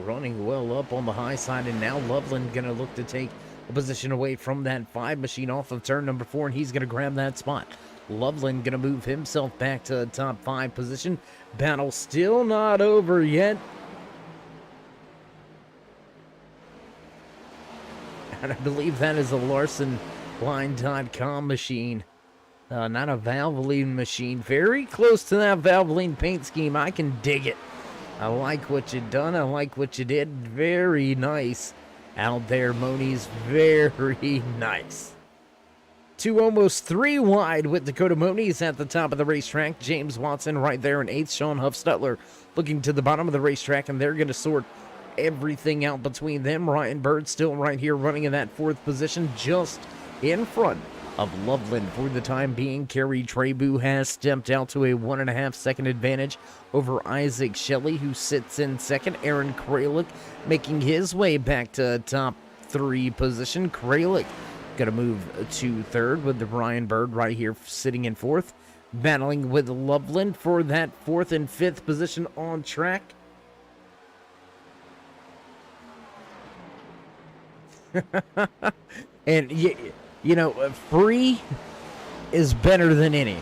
Running well up on the high side, and now Loveland gonna look to take a position away from that 5 machine off of turn number 4, and he's gonna grab that spot. Loveland gonna move himself back to the top 5 position. Battle still not over yet. And I believe that is a Larson Line.com machine. Not a Valvoline machine. Very close to that Valvoline paint scheme. I can dig it. I like what you done. I like what you did. Very nice out there, Monies. Very nice. 2 almost 3 wide with Dakota Monies at the top of the racetrack. James Watson right there in 8th. Sean Huffstutler looking to the bottom of the racetrack, and they're going to sort everything out between them. Ryan Bird still right here running in that 4th position, just in front of Loveland for the time being. Kerry Trebu has stepped out to a 1.5 second advantage over Isaac Shelley, who sits in 2nd. Aaron Kralik making his way back to top 3 position. Kralik gonna move to 3rd with the Ryan Bird right here sitting in 4th, battling with Loveland for that 4th and 5th position on track. And you know, free is better than any.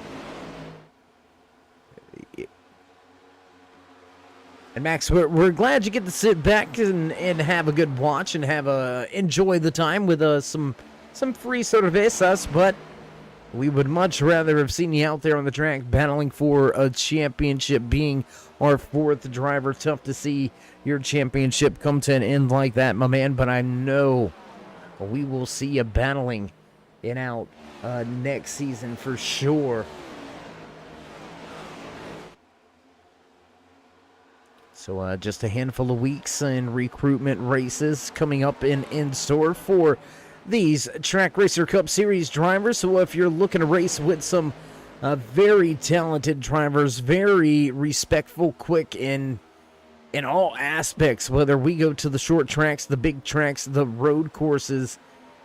And Max, we're glad you get to sit back and have a good watch and have enjoy the time with some free cervezas, but we would much rather have seen you out there on the track battling for a championship, being our 4th driver. Tough to see your championship come to an end like that, my man, but I know we will see you battling it out next season for sure. So just a handful of weeks and recruitment races coming up in store for these Track Racer Cup Series drivers. So if you're looking to race with some very talented drivers, very respectful, quick in all aspects, whether we go to the short tracks, the big tracks, the road courses,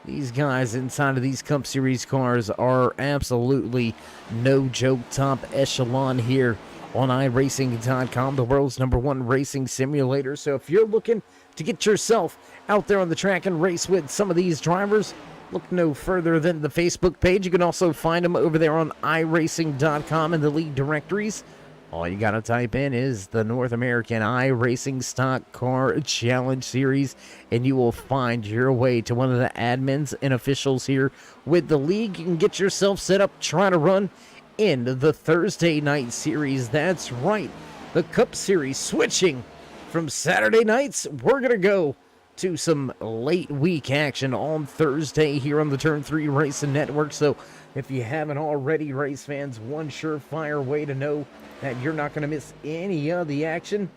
these guys inside of these Cup Series cars are absolutely no joke. Top echelon here on iRacing.com, the world's #1 racing simulator. So if you're looking to get yourself out there on the track and race with some of these drivers, look no further than the Facebook page. You can also find them over there on iRacing.com in the league directories. All you gotta type in is the North American iRacing Stock Car Challenge Series, and you will find your way to one of the admins and officials here with the league. You can get yourself set up, trying to run in the Thursday night series. That's right, the Cup Series switching from Saturday nights. We're gonna go to some late week action on Thursday here on the Turn 3 Racing Network. So if you haven't already, race fans, one surefire way to know that you're not going to miss any of the action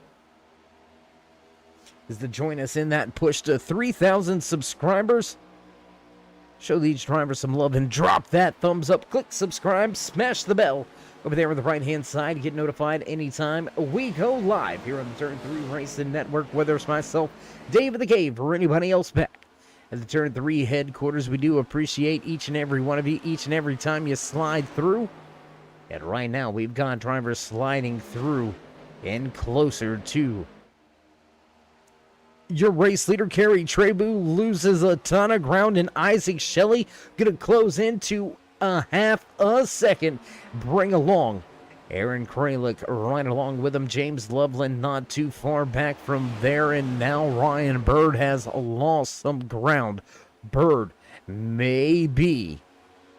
is to join us in that push to 3,000 subscribers. Show these drivers some love and drop that thumbs up. Click subscribe, smash the bell over there on the right-hand side to get notified anytime we go live here on the Turn 3 Racing Network, whether it's myself, Dave of the Cave, or anybody else back at the Turn 3 headquarters. We do appreciate each and every one of you, each and every time you slide through. And right now, we've got drivers sliding through and closer to your race leader. Kerry Trebu loses a ton of ground, and Isaac Shelley going to close into a half a second. Bring along Aaron Kralik right along with him. James Loveland not too far back from there, and now Ryan Bird has lost some ground. Bird may be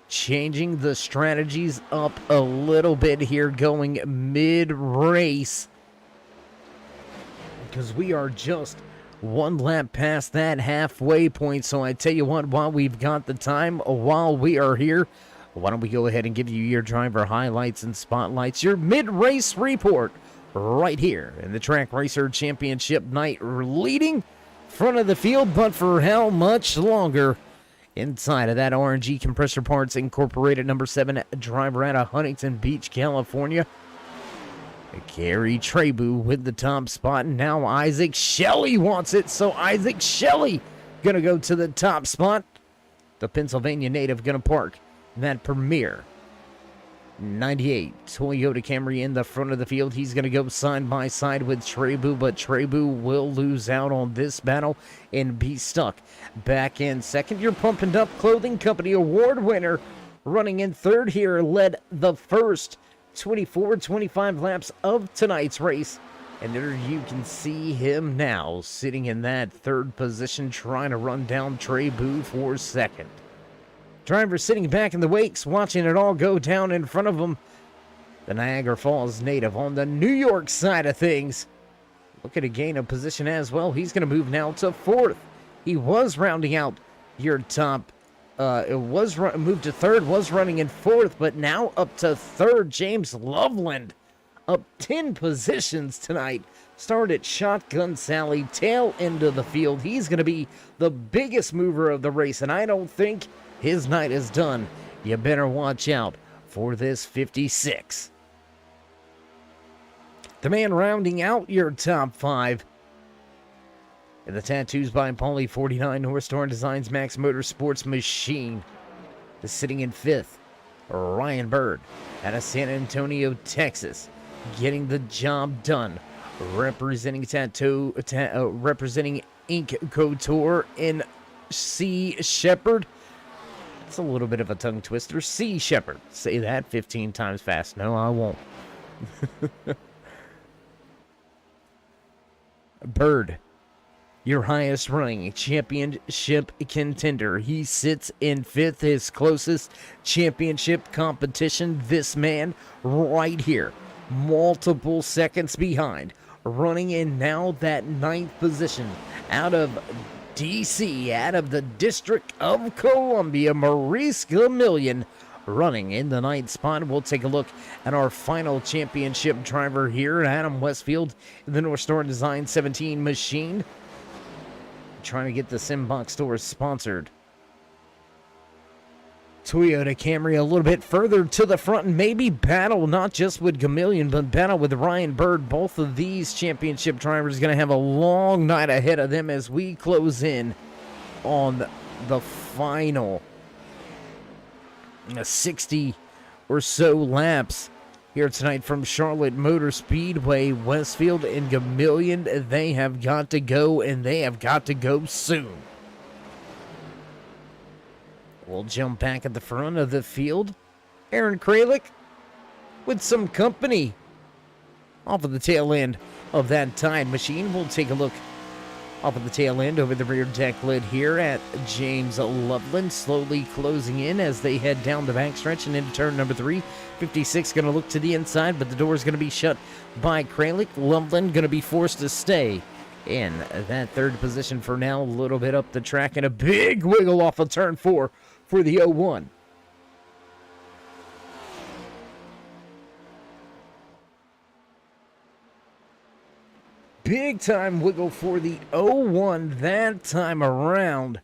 changing the strategies up a little bit here going mid-race, because we are just one lap past that halfway point. So I tell you what, while we've got the time, while we are here, why don't we go ahead and give you your driver highlights and spotlights, your mid-race report right here in the Track Racer Championship night, leading front of the field, but for how much longer? Inside of that, RNG Compressor Parts Incorporated, number 7 driver out of Huntington Beach, California, Kerry Trebu with the top spot. And now Isaac Shelley wants it, so Isaac Shelley gonna go to the top spot. The Pennsylvania native gonna park that Premier 98 Toyota Camry in the front of the field. He's going to go side by side with Trebu, but Trebu will lose out on this battle and be stuck back in second. Your Pumping Up Clothing Company award winner, running in third here, led the first 24-25 laps of tonight's race. And there you can see him now sitting in that third position, trying to run down Trey Boo for second. Driver sitting back in the wakes, watching it all go down in front of him. The Niagara Falls native on the New York side of things. Look at a gain of position as well. He's going to move now to fourth. He was rounding out your top. Moved to third, was running in fourth, but now up to third. James Loveland up 10 positions tonight. Started shotgun Sally, tail end of the field. He's going to be the biggest mover of the race, and I don't think his night is done. You better watch out for this 56. The man rounding out your top 5. And the tattoos by Paulie 49 North Star Designs Max Motorsports Machine is sitting in 5th. Ryan Bird out of San Antonio, Texas, getting the job done. Representing representing Ink Couture in C. Shepherd. It's a little bit of a tongue twister. C. Shepherd. Say that 15 times fast. No, I won't. Bird, your highest running championship contender. He sits in 5th, his closest championship competition. This man right here, multiple seconds behind, running in now that 9th position out of DC, out of the District of Columbia, Maurice Gamillion running in the 9th spot. We'll take a look at our final championship driver here, Adam Westfield, in the North Star Design 17 machine. Trying to get the Simbox store sponsored. Toyota Camry a little bit further to the front and maybe battle not just with Gamillion, but battle with Ryan Bird. Both of these championship drivers going to have a long night ahead of them as we close in on the final 60 or so laps here tonight from Charlotte Motor Speedway. Westfield and Gamillion, they have got to go, and they have got to go soon. We'll jump back at the front of the field. Aaron Kralik with some company off of the tail end of that Tide machine. We'll take a look off of the tail end over the rear deck lid here at James Loveland, slowly closing in as they head down the backstretch and into turn number 3. 56 going to look to the inside, but the door is going to be shut by Kralik. Loveland going to be forced to stay in that 3rd position for now. A little bit up the track and a big wiggle off of turn 4 for the 01. Big time wiggle for the 01 that time around.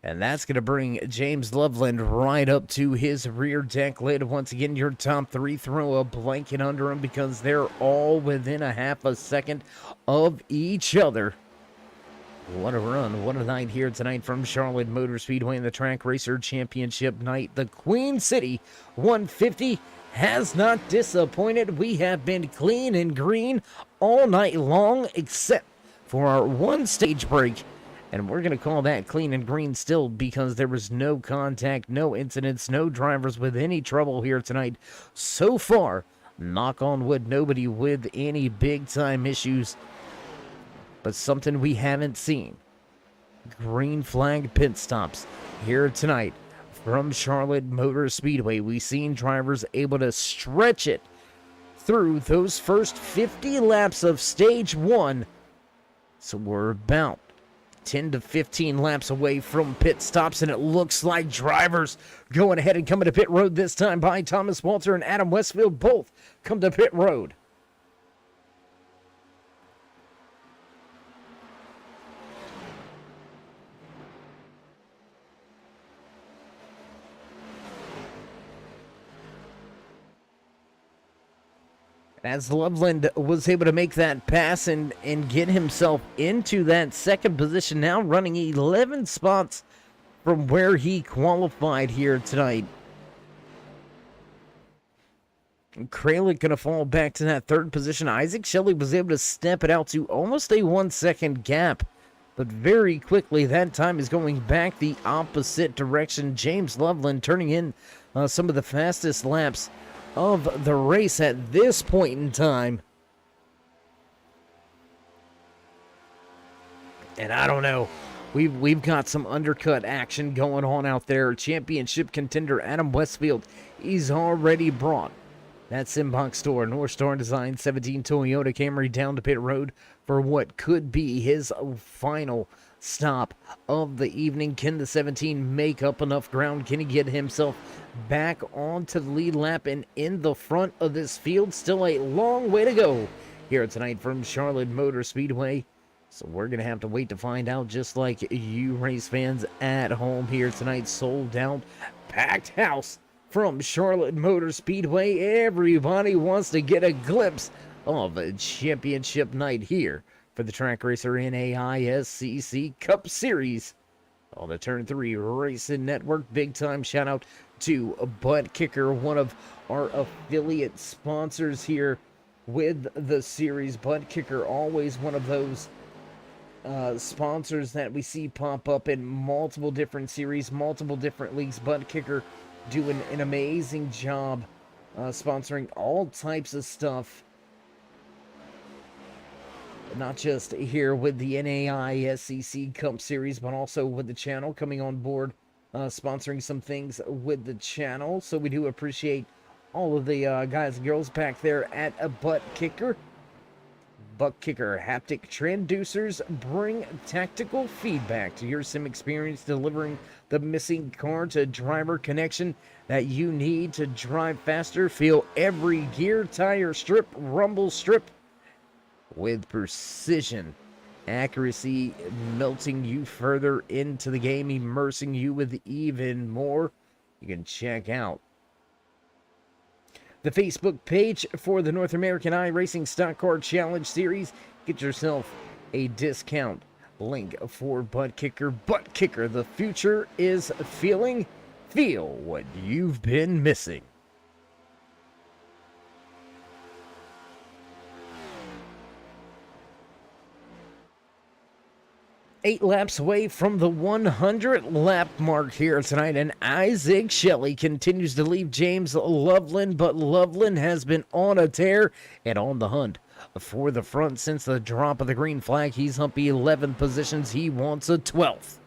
And that's going to bring James Loveland right up to his rear deck lid. Once again, your top 3, throw a blanket under them because they're all within a half a second of each other. What a run, what a night here tonight from Charlotte Motor Speedway in the Track Racer Championship night. The Queen City 150 has not disappointed. We have been clean and green all night long except for our one stage break. And we're going to call that clean and green still because there was no contact, no incidents, no drivers with any trouble here tonight. So far, knock on wood, nobody with any big-time issues. But something we haven't seen. Green flag pit stops here tonight from Charlotte Motor Speedway. We've seen drivers able to stretch it through those first 50 laps of stage 1. So we're about 10 to 15 laps away from pit stops, and it looks like drivers going ahead and coming to pit road this time by Thomas Walter and Adam Westfield. Both come to pit road. As Loveland was able to make that pass and get himself into that 2nd position, now running 11 spots from where he qualified here tonight. Kralik going to fall back to that 3rd position. Isaac Shelley was able to step it out to almost a 1-second gap but very quickly that time is going back the opposite direction. James Loveland turning in some of the fastest laps of the race at this point in time. And I don't know, we've got some undercut action going on out there. Championship contender Adam Westfield, he's already brought that Simbox store, North Star Design 17 Toyota Camry down to pit road for what could be his final stop of the evening. Can the 17 make up enough ground? Can he get himself back onto the lead lap and in the front of this field? Still a long way to go here tonight from Charlotte Motor Speedway. So we're going to have to wait to find out, just like you race fans at home here tonight. Sold out, packed house from Charlotte Motor Speedway. Everybody wants to get a glimpse of a championship night here for the Track Racer NAISCC Cup Series on the Turn 3 Racing Network. Big time shout out to Butt Kicker, one of our affiliate sponsors here with the series. Butt Kicker, always one of those sponsors that we see pop up in multiple different series, multiple different leagues. Butt Kicker doing an amazing job sponsoring all types of stuff, not just here with the NAISCC Cup Series, but also with the channel, coming on board, sponsoring some things with the channel. So we do appreciate all of the guys and girls back there at a Butt Kicker. Butt Kicker haptic transducers bring tactical feedback to your sim experience, delivering the missing car to driver connection that you need to drive faster. Feel every gear, tire strip, rumble strip with precision, accuracy, melting you further into the game, immersing you with even more. You can check out the Facebook page for the North American iRacing Stock Car Challenge Series. Get yourself a discount link for Butt Kicker. Butt Kicker, the future is feeling. Feel what you've been missing. Eight laps away from the 100 lap mark here tonight, and Isaac Shelley continues to leave James Loveland, but Loveland has been on a tear and on the hunt for the front since the drop of the green flag. He's up 11 positions. He wants a 12th.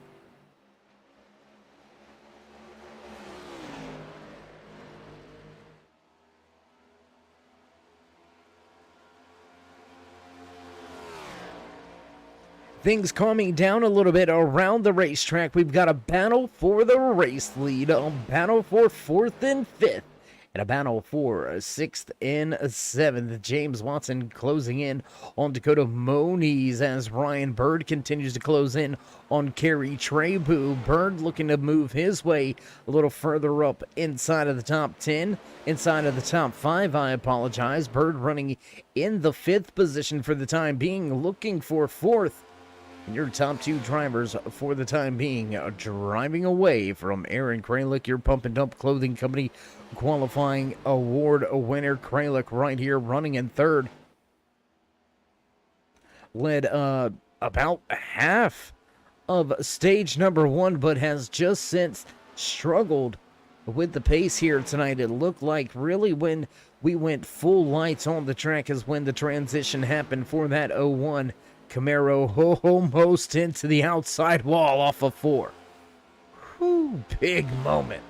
Things calming down a little bit around the racetrack. We've got a battle for the race lead, a battle for 4th and 5th, and a battle for 6th and 7th. James Watson closing in on Dakota Moniz as Ryan Bird continues to close in on Kerry Trebu. Bird looking to move his way a little further up inside of the top 10, inside of the top 5, I apologize. Bird running in the 5th position for the time being, looking for 4th. Your top 2 drivers for the time being driving away from Aaron Kralik, your Pump and Dump Clothing Company qualifying award winner. Kralik right here running in 3rd. Led about half of stage number 1, but has just since struggled with the pace here tonight. It looked like really when we went full lights on the track is when the transition happened for that 01 Camaro almost into the outside wall off of 4. Whew, big moment.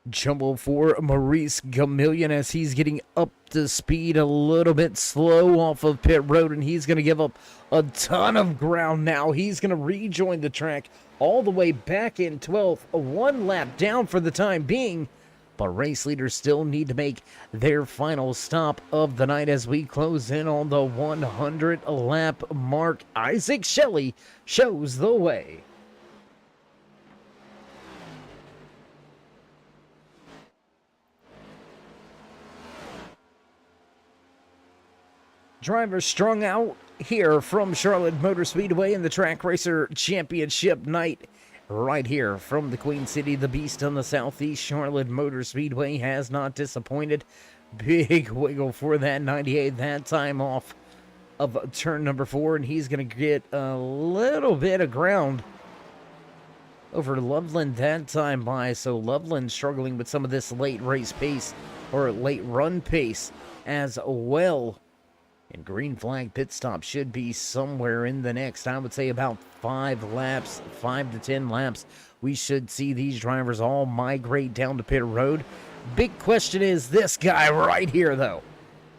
Jumble for Maurice Gamillion as he's getting up to speed a little bit slow off of pit road, and he's going to give up a ton of ground now. He's going to rejoin the track all the way back in 12th, 1 lap down for the time being, but race leaders still need to make their final stop of the night as we close in on the 100 lap mark. Isaac Shelley shows the way. Drivers strung out here from Charlotte Motor Speedway in the Track Racer Championship night right here from the Queen City, the Beast on the Southeast. Charlotte Motor Speedway has not disappointed. Big wiggle for that 98, that time off of turn number 4, and he's going to get a little bit of ground over Loveland that time by. So Loveland struggling with some of this late race pace, or late run pace as well. And green flag pit stop should be somewhere in the next, I would say, about 5 laps, 5 to 10 laps. We should see these drivers all migrate down to pit road. Big question is this guy right here, though.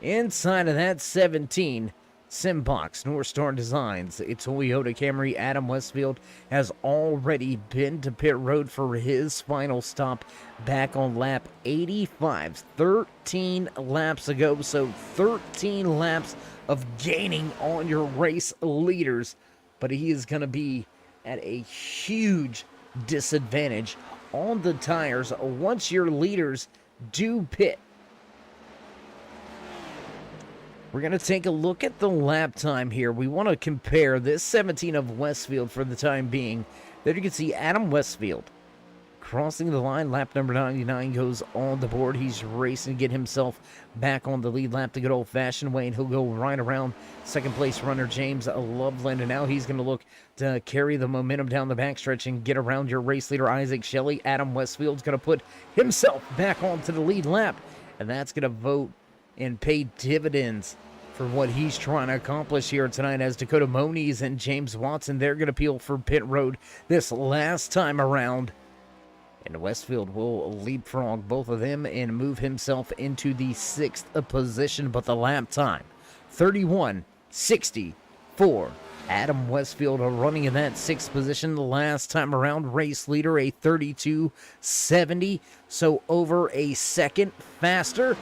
Inside of that 17, Simbox, North Star Designs, a Toyota Camry, Adam Westfield has already been to pit road for his final stop back on lap 85, 13 laps ago. So 13 laps of gaining on your race leaders, but he is going to be at a huge disadvantage on the tires once your leaders do pit. We're going to take a look at the lap time here. We want to compare this 17 of Westfield for the time being. There you can see Adam Westfield crossing the line. Lap number 99 goes on the board. He's racing to get himself back on the lead lap the good old-fashioned way, and he'll go right around second-place runner James Loveland. And now he's going to look to carry the momentum down the backstretch and get around your race leader, Isaac Shelley. Adam Westfield's going to put himself back onto the lead lap, and that's going to vote and pay dividends for what he's trying to accomplish here tonight, as Dakota Moniz and James Watson, they're going to peel for pit road this last time around. And Westfield will leapfrog both of them and move himself into the 6th position. But the lap time, 31:64. Adam Westfield running in that 6th position the last time around. Race leader, a 32:70. So over a second faster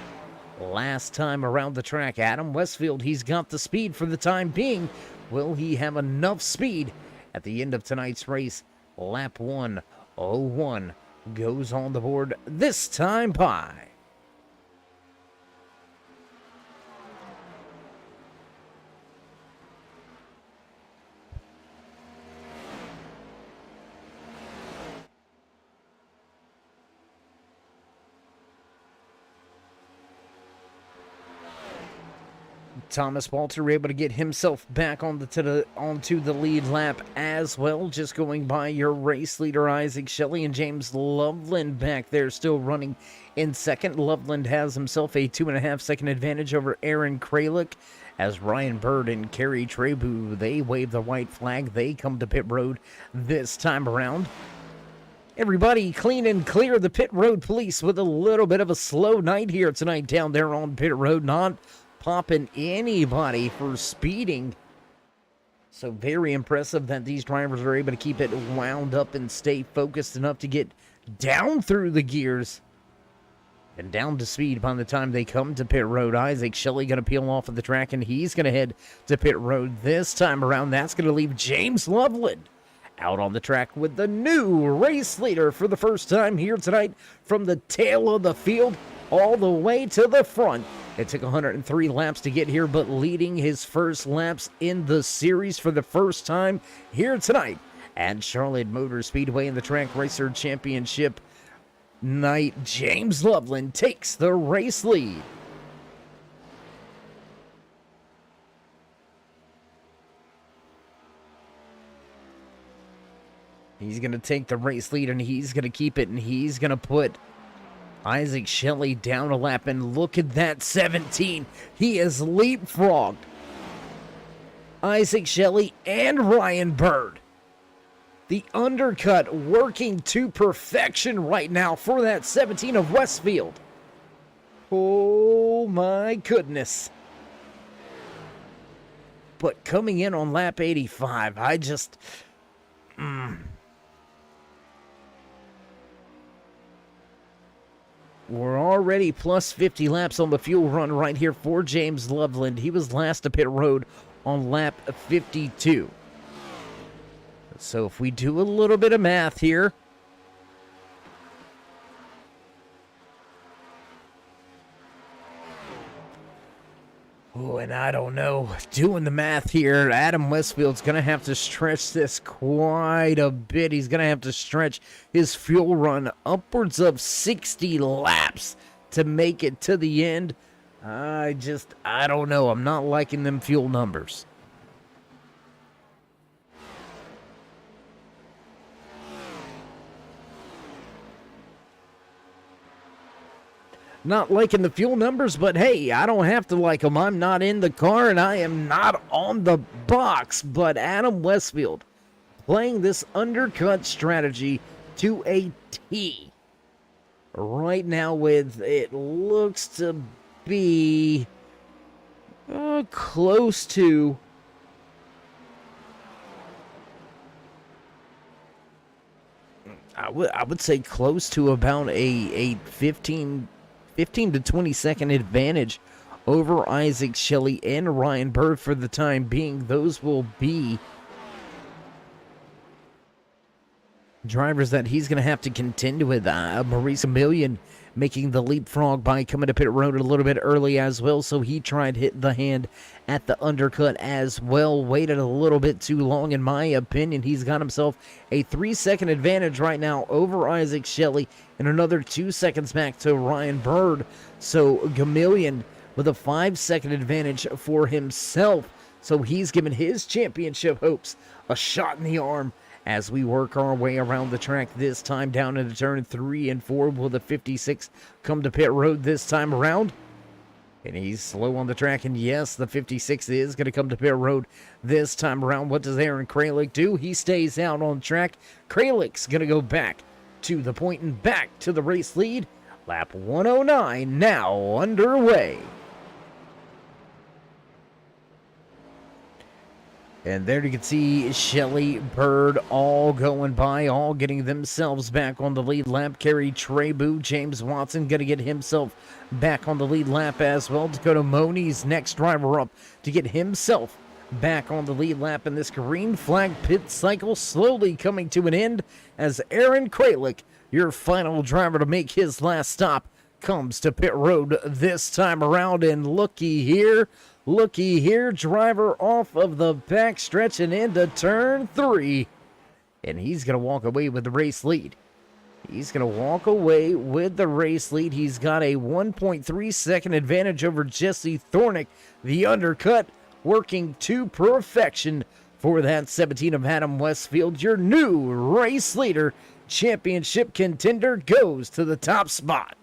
last time around the track. Adam Westfield, he's got the speed for the time being. Will he have enough speed at the end of tonight's race? Lap 1:01 goes on the board this time by. Thomas Walter able to get himself back onto the lead lap as well, just going by your race leader Isaac Shelley, and James Loveland back there still running in second. Loveland has himself a 2.5 second advantage over Aaron Kralik, as Ryan Bird and Kerry Trebu, they wave the white flag. They come to pit road this time around. Everybody clean and clear. The pit road police with a little bit of a slow night here tonight down there on pit road, not popping anybody for speeding. So very impressive that these drivers are able to keep it wound up and stay focused enough to get down through the gears and down to speed by the time they come to pit road. Isaac Shelley going to peel off of the track, and he's going to head to pit road this time around. That's going to leave James Loveland out on the track with the new race leader for the first time here tonight, from the tail of the field all the way to the front. It took 103 laps to get here, but leading his first laps in the series for the first time here tonight at Charlotte Motor Speedway in the Track Racer Championship night. James Loveland takes the race lead. He's going to take the race lead, and he's going to keep it, and he's going to put Isaac Shelley down a lap. And look at that 17. He has leapfrogged Isaac Shelley and Ryan Bird. The undercut working to perfection right now for that 17 of Westfield. Oh my goodness. But coming in on lap 85, I just... We're already plus 50 laps on the fuel run right here for James Loveland. He was last to pit road on lap 52. So if we do a little bit of math here, Oh, and I don't know. Doing the math here, Adam Westfield's going to have to stretch this quite a bit. He's going to have to stretch his fuel run upwards of 60 laps to make it to the end. I don't know. I'm not liking them fuel numbers. Not liking the fuel numbers, but hey, I don't have to like them. I'm not in the car and I am not on the box. But Adam Westfield playing this undercut strategy to a T. Right now with, it looks to be close to I would say close to about a 15 to 20 second advantage over Isaac Shelley and Ryan Bird for the time being. Those will be drivers that he's going to have to contend with. Maurice Million making the leapfrog by coming to pit road a little bit early as well, so he tried hit the hand at the undercut as well. Waited a little bit too long, in my opinion. He's got himself a 3-second advantage right now over Isaac Shelley and another 2 seconds back to Ryan Bird. So Gamillion with a 5-second advantage for himself. So he's given his championship hopes a shot in the arm as we work our way around the track this time down into turn 3 and 4. Will the 56 come to pit road this time around? And he's slow on the track, and yes, the 56 is going to come to pit road this time around. What does Aaron Kralik do? He stays out on track. Kralik's going to go back to the point and back to the race lead. Lap 109 now underway. And there you can see Shelley, Bird, all going by, all getting themselves back on the lead lap. Kerry Trebu, James Watson going to get himself back on the lead lap as well. Dakota Moni's next driver up to get himself back on the lead lap. And this green flag pit cycle slowly coming to an end as Aaron Kralik, your final driver to make his last stop, comes to pit road this time around. And looky here, driver off of the back stretch and into turn 3. And he's going to walk away with the race lead. He's got a 1.3 second advantage over Jesse Thornick. The undercut working to perfection for that 17 of Adam Westfield. Your new race leader, championship contender, goes to the top spot.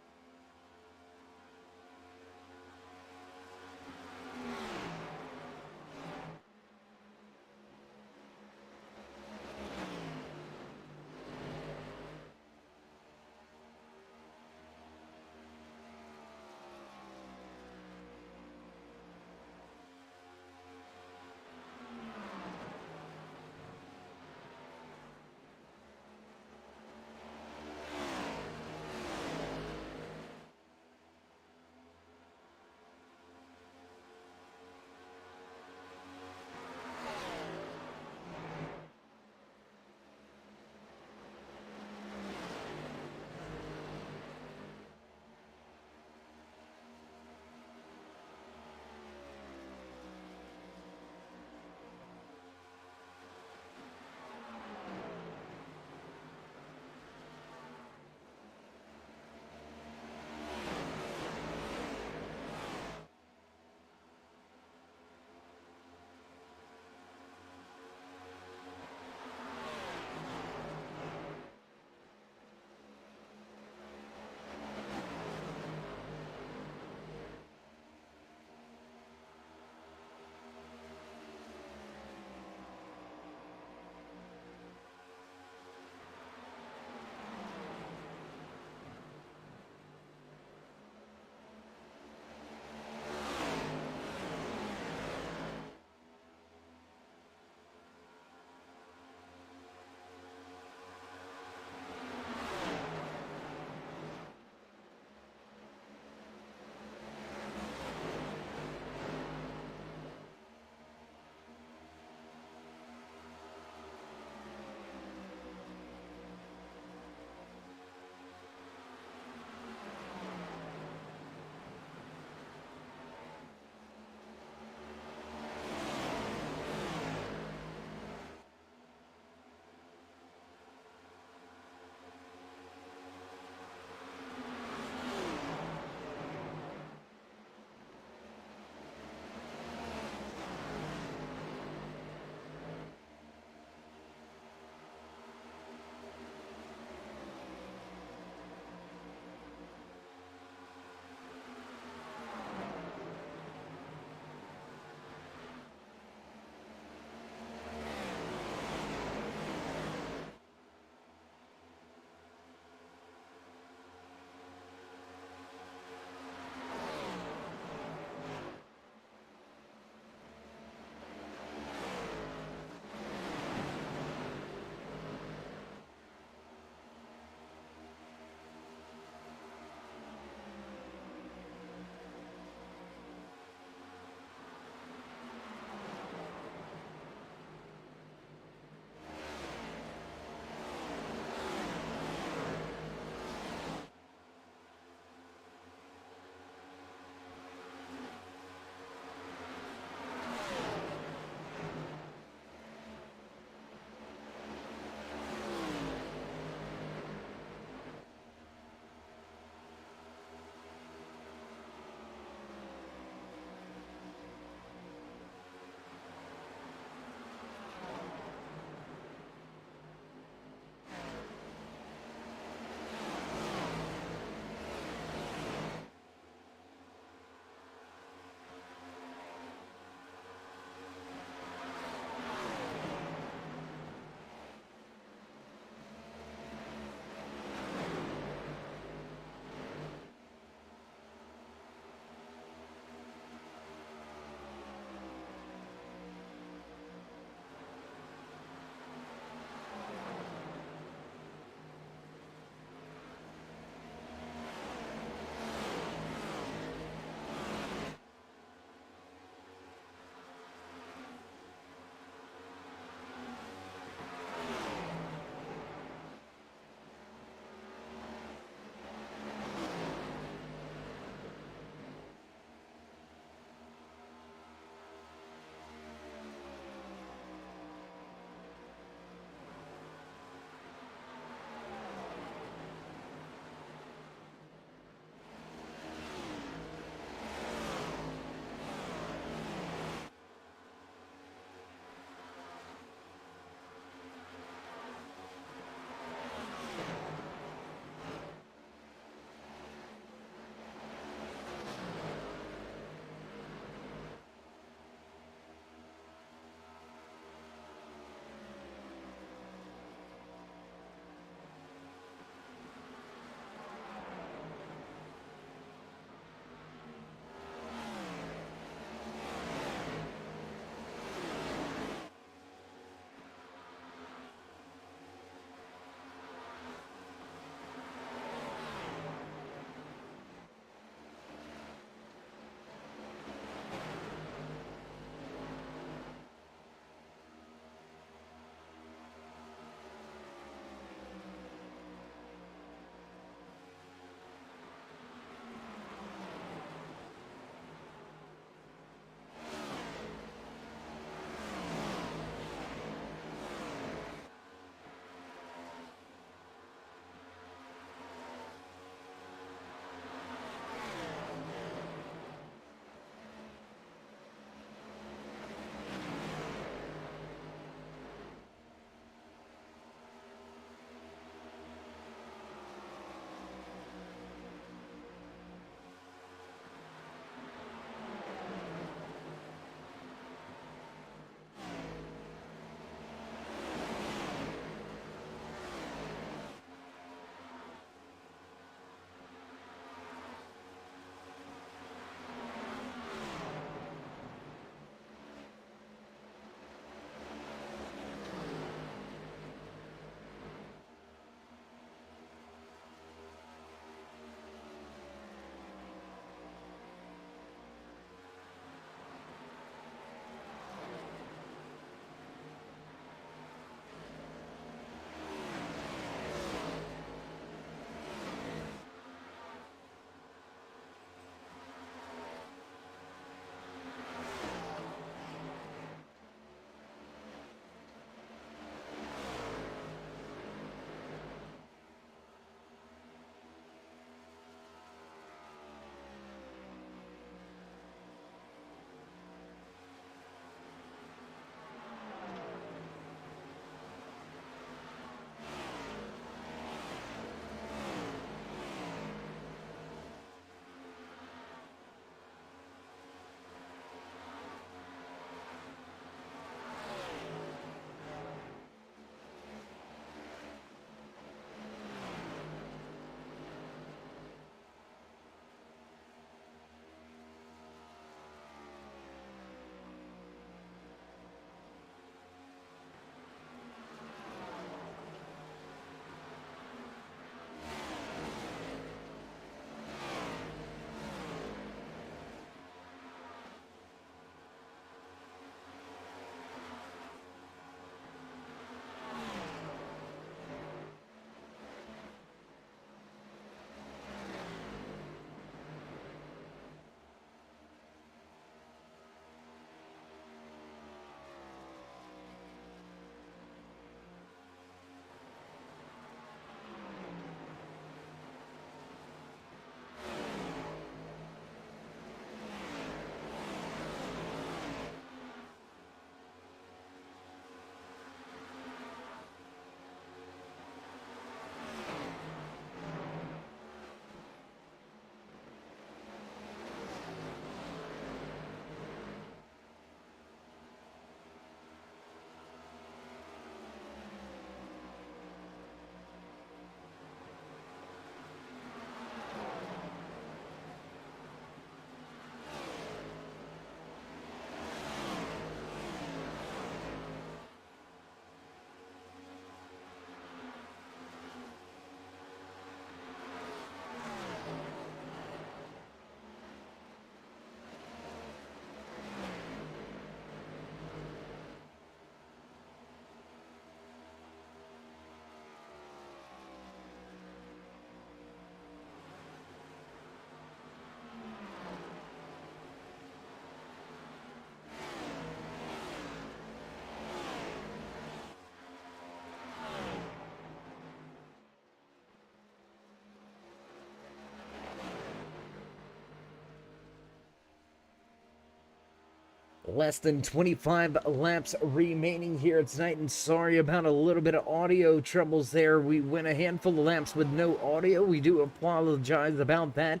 Less than 25 laps remaining here tonight, and sorry about a little bit of audio troubles there. We went a handful of laps with no audio. We do apologize about that.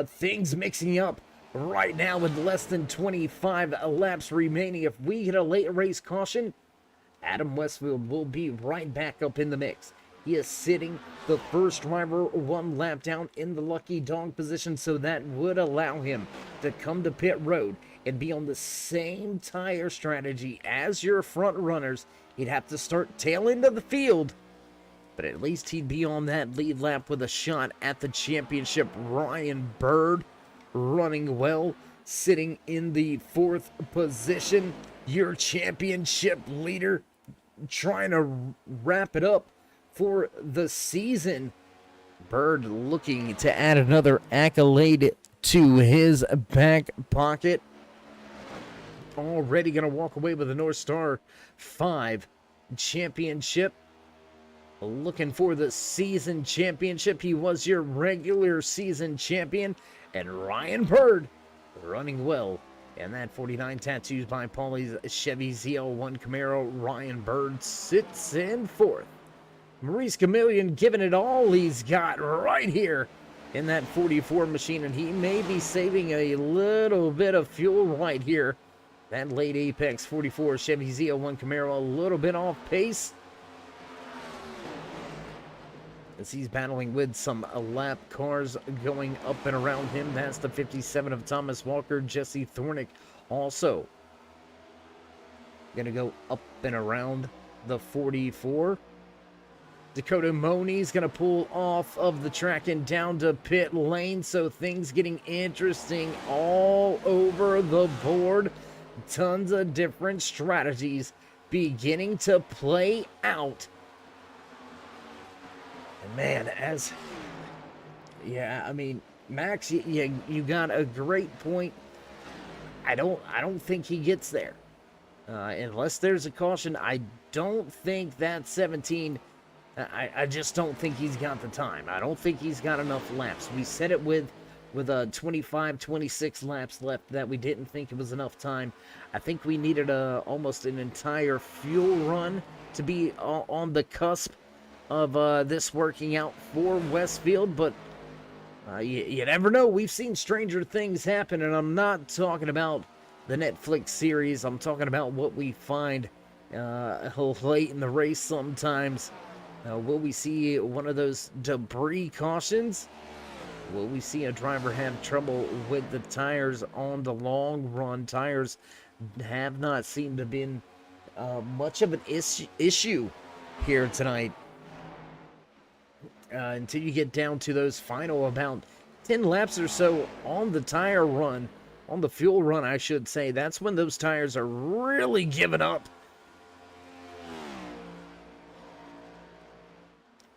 Things mixing up right now with less than 25 laps remaining. If we get a late race caution, Adam Westfield will be right back up in the mix. He is sitting the first driver 1 lap down in the lucky dog position, so that would allow him to come to pit road and be on the same tire strategy as your front runners. He'd have to start tail end of the field, but at least he'd be on that lead lap with a shot at the championship. Ryan Bird running well, sitting in the 4th position. Your championship leader, trying to wrap it up for the season. Bird looking to add another accolade to his back pocket. Already going to walk away with the North Star 5 championship. Looking for the season championship. He was your regular season champion. And Ryan Bird running well. And that 49 tattoos by Paulie's Chevy ZL1 Camaro. Ryan Bird sits in 4th. Maurice Chameleon giving it all he's got right here in that 44 machine. And he may be saving a little bit of fuel right here. That late Apex 44 Chevy ZL1 Camaro a little bit off pace, as he's battling with some lap cars going up and around him. That's the 57 of Thomas Walker. Jesse Thornick also going to go up and around the 44. Dakota Money's going to pull off of the track and down to pit lane, so things getting interesting all over the board. Tons of different strategies beginning to play out. And man, I mean, Max, you got a great point. I don't think he gets there. Unless there's a caution, I don't think that 17, I just don't think he's got the time. I don't think he's got enough laps. We said it with 25, 26 laps left that we didn't think it was enough time. I think we needed almost an entire fuel run to be on the cusp of this working out for Westfield, but you never know. We've seen stranger things happen, and I'm not talking about the Netflix series. I'm talking about what we find late in the race sometimes. Will we see one of those debris cautions? Will we see a driver have trouble with the tires on the long run? Tires have not seemed to have been much of an issue here tonight. Until you get down to those final about 10 laps or so on the tire run, on the fuel run, I should say. That's when those tires are really giving up.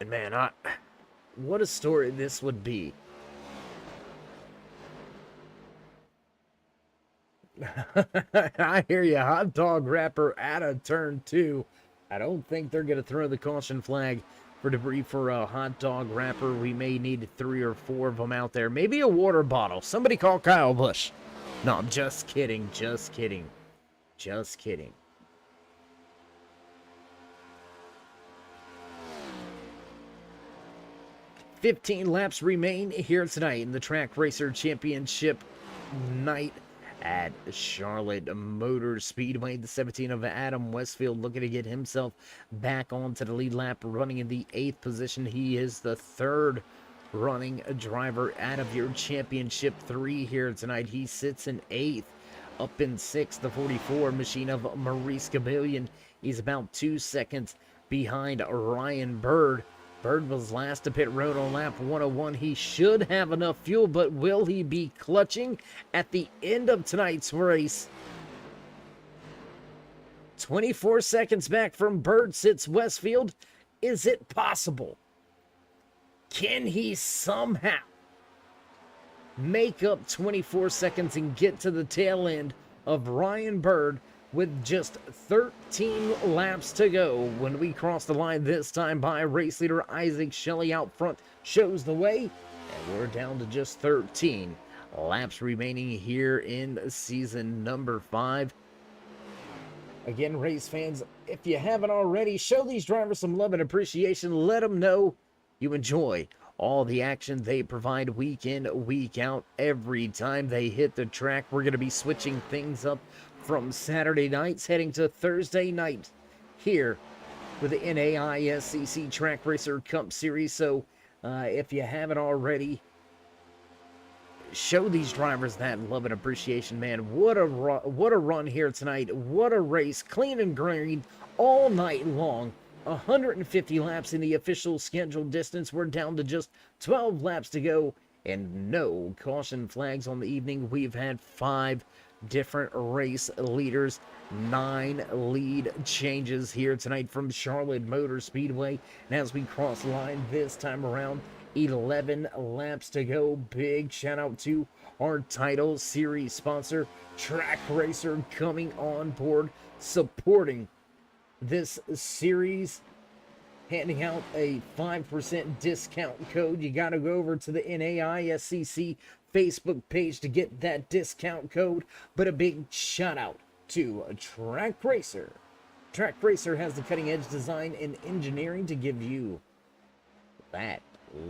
And man, what a story this would be. I hear you, hot dog wrapper out of turn 2. I don't think they're going to throw the caution flag for debris for a hot dog wrapper. We may need 3 or 4 of them out there. Maybe a water bottle. Somebody call Kyle Busch. No, I'm just kidding. Just kidding. Just kidding. $15 laps remain here tonight in the Track Racer Championship night at Charlotte Motor Speedway. The 17 of Adam Westfield looking to get himself back onto the lead lap, running in the 8th position. He is the 3rd running driver out of your championship 3 here tonight. He sits in 8th. Up in 6th, the 44 machine of Maurice Chameleon. He's about 2 seconds behind Ryan Bird. Bird was last to pit road on lap 101. He should have enough fuel, but will he be clutching at the end of tonight's race? 24 seconds back from Bird sits Westfield. Is it possible? Can he somehow make up 24 seconds and get to the tail end of Ryan Bird with just 13 laps to go? When we cross the line this time by race leader Isaac Shelley out front shows the way, and we're down to just 13 laps remaining here in season number 5. Again, race fans, if you haven't already, show these drivers some love and appreciation. Let them know you enjoy all the action they provide week in, week out. Every time they hit the track, we're going to be switching things up from Saturday nights heading to Thursday night here with the NAISCC Track Racer Cup Series. So if you haven't already, show these drivers that love and appreciation, man. What a run here tonight. What a race. Clean and green all night long. 150 laps in the official scheduled distance. We're down to just 12 laps to go and no caution flags on the evening. We've had 5 different race leaders, 9 lead changes here tonight from Charlotte Motor Speedway. And as we cross the line this time around, 11 laps to go. Big shout out to our title series sponsor, Track Racer, coming on board, supporting this series, handing out a 5% discount code. You got to go over to the NAISCC Facebook page to get that discount code. But a big shout out to Track Racer. Track Racer has the cutting edge design and engineering to give you that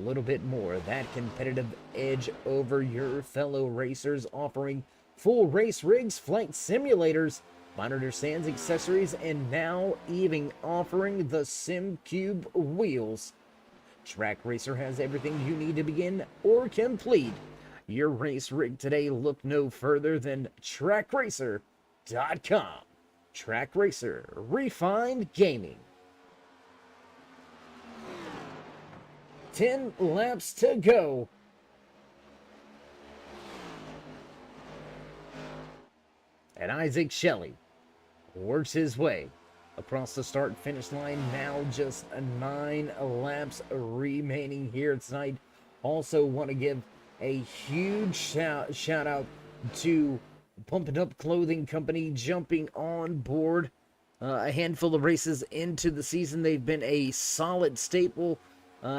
little bit more, that competitive edge over your fellow racers, offering full race rigs, flight simulators, monitor stands, accessories, and now even offering the SimCube wheels. Track Racer has everything you need to begin or complete your race rig today. Look no further than TrackRacer.com. Track Racer, refined gaming. 10 laps to go. And Isaac Shelley works his way across the start finish line. Now just 9 laps remaining here tonight. Also want to give a huge shout out to Pumping Up Clothing Company, jumping on board a handful of races into the season. They've been a solid staple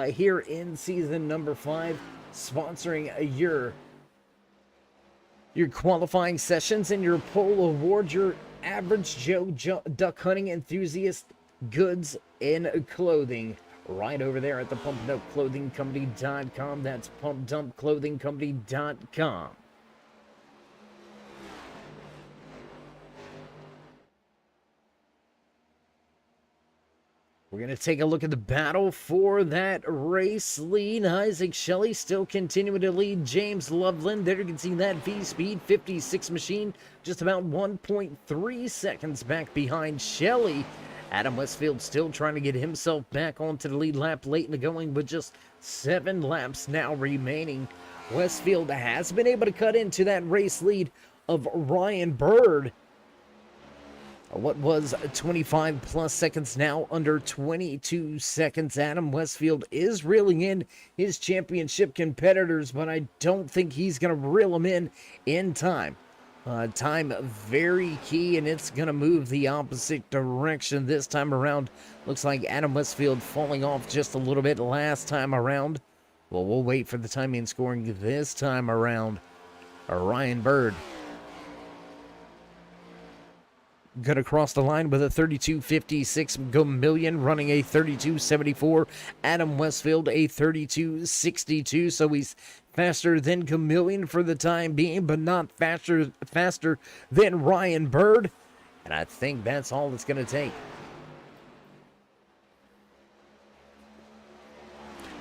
here in season number 5, sponsoring your qualifying sessions and your pole award, your average Joe duck hunting enthusiast goods and clothing right over there at the pumpedupclothingcompany.com. That's pumpedupclothingcompany.com. We're going to take a look at the battle for that race lead. Isaac Shelley still continuing to lead James Loveland. There you can see that V-Speed 56 machine just about 1.3 seconds back behind Shelley. Adam Westfield still trying to get himself back onto the lead lap late in the going with just 7 laps now remaining. Westfield has been able to cut into that race lead of Ryan Bird. What was 25 plus seconds, now under 22 seconds. Adam Westfield is reeling in his championship competitors, but I don't think he's going to reel them in time. Time very key, and it's going to move the opposite direction this time around. Looks like Adam Westfield falling off just a little bit last time around. Well, we'll wait for the timing and scoring this time around. Ryan Bird gonna cross the line with a 32.56. Gamillion running a 32.74. Adam Westfield a 32.62. So he's faster than Gamillion for the time being, but not faster than Ryan Bird. And I think that's all it's gonna take.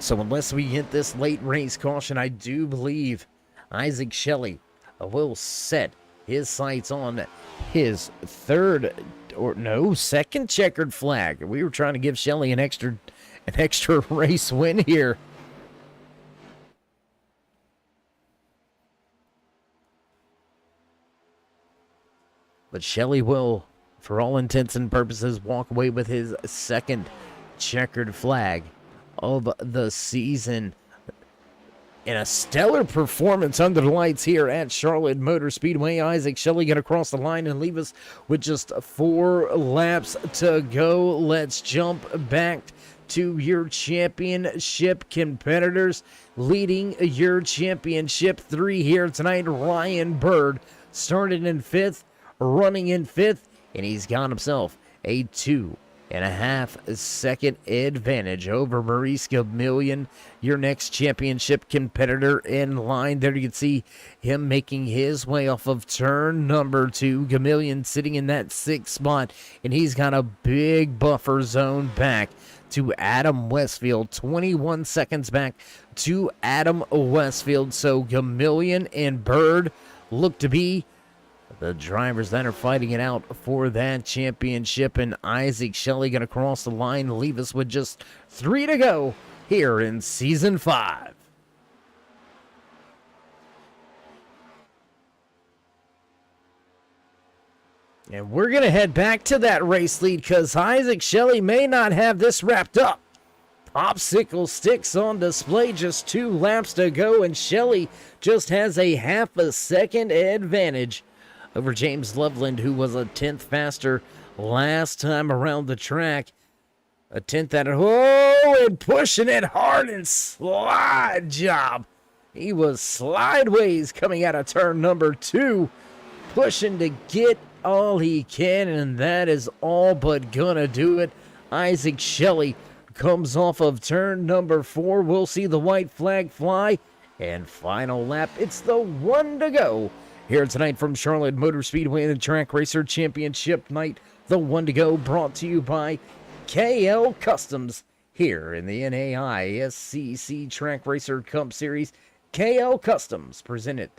So unless we get this late race caution, I do believe Isaac Shelley will set his sights on his second checkered flag. We were trying to give Shelley an extra race win here. But Shelley will, for all intents and purposes, walk away with his second checkered flag of the season. In a stellar performance under the lights here at Charlotte Motor Speedway. Isaac Shelley going to cross the line and leave us with just 4 laps to go. Let's jump back to your championship competitors. Leading your championship 3 here tonight, Ryan Bird started in 5th, running in 5th, and he's got himself a 2.5 second advantage over Maurice Gamillion, your next championship competitor in line. There you can see him making his way off of turn number 2. Gamillion sitting in that 6th spot, and he's got a big buffer zone back to Adam Westfield. 21 seconds back to Adam Westfield. So Gamillion and Bird look to be the drivers that are fighting it out for that championship, and Isaac Shelley going to cross the line, leave us with just 3 to go here in Season 5. And we're going to head back to that race lead because Isaac Shelley may not have this wrapped up. Popsicle sticks on display, just 2 laps to go, and Shelley just has a 0.5 second advantage over James Loveland, who was a 10th faster last time around the track. A 10th at it. Oh, and pushing it hard and slide job. He was slideways coming out of turn number 2, pushing to get all he can, and that is all but gonna do it. Isaac Shelley comes off of turn number 4. We'll see the white flag fly, and final lap. It's the 1 to go here tonight from Charlotte Motor Speedway in the Track Racer Championship night. The 1 to go brought to you by KL Customs here in the NAISCC Track Racer Cup Series. KL Customs presented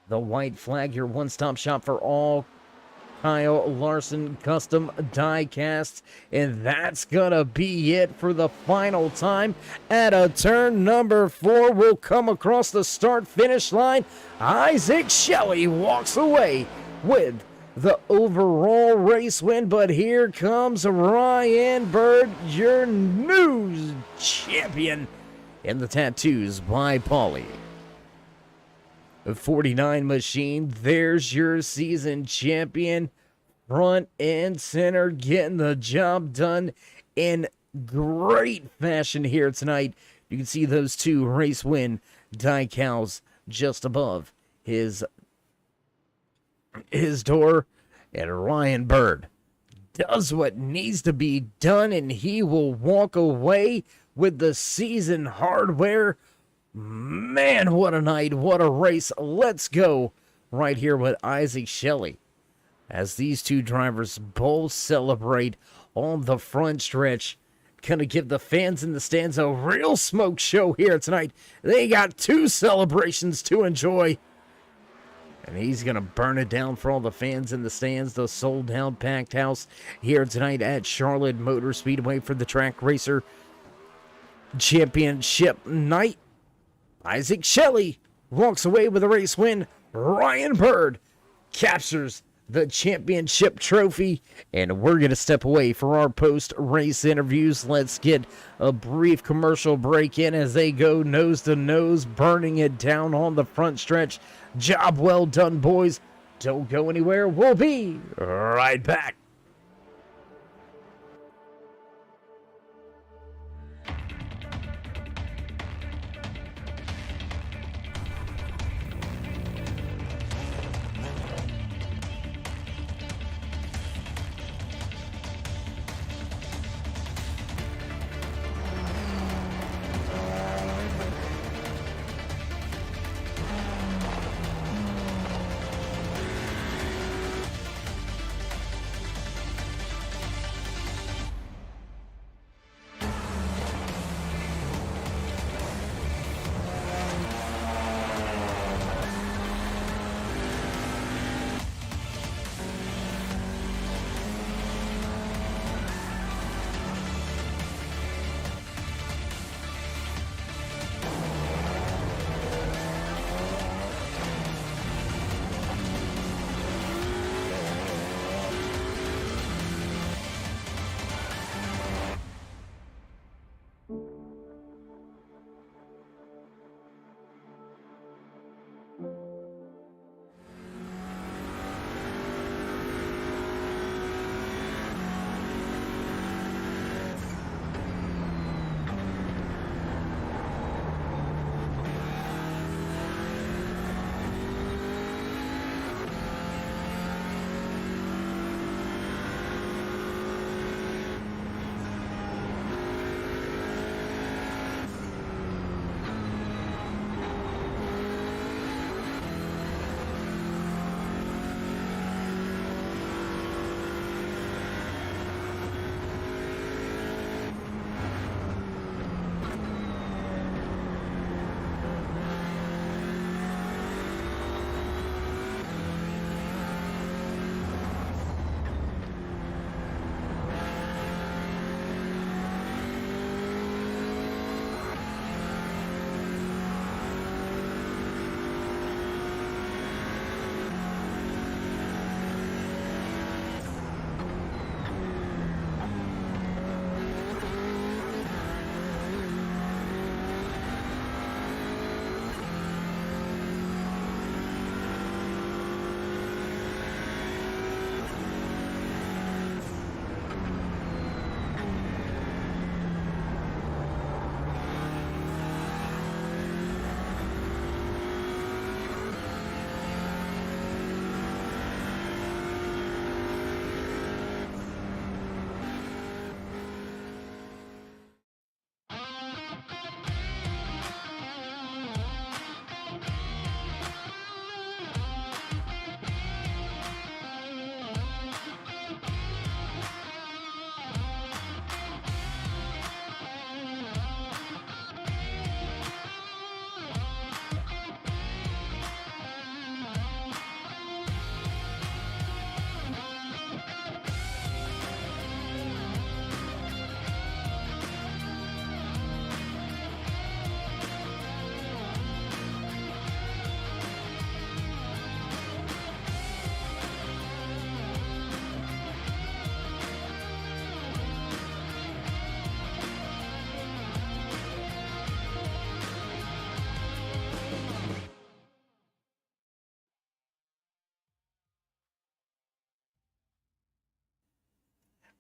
the white flag, your one-stop shop for all Kyle Larson custom die casts, and that's gonna be it for the final time. At a turn number 4, we'll come across the start-finish line. Isaac Shelley walks away with the overall race win, but here comes Ryan Bird, your new champion in the tattoos by Paulie. 49 machine, there's your season champion, front and center, getting the job done in great fashion here tonight. You can see those 2 race win decals just above his door, and Ryan Bird does what needs to be done, and he will walk away with the season hardware. Man, what a night, what a race. Let's go right here with Isaac Shelley as these 2 drivers both celebrate on the front stretch. Gonna give the fans in the stands a real smoke show here tonight. They got 2 celebrations to enjoy, and he's gonna burn it down for all the fans in the stands. The sold out packed house here tonight at Charlotte Motor Speedway for the Track Racer Championship night. Isaac Shelley walks away with a race win. Ryan Bird captures the championship trophy, and we're going to step away for our post-race interviews. Let's get a brief commercial break in as they go nose to nose, burning it down on the front stretch. Job well done, boys. Don't go anywhere. We'll be right back.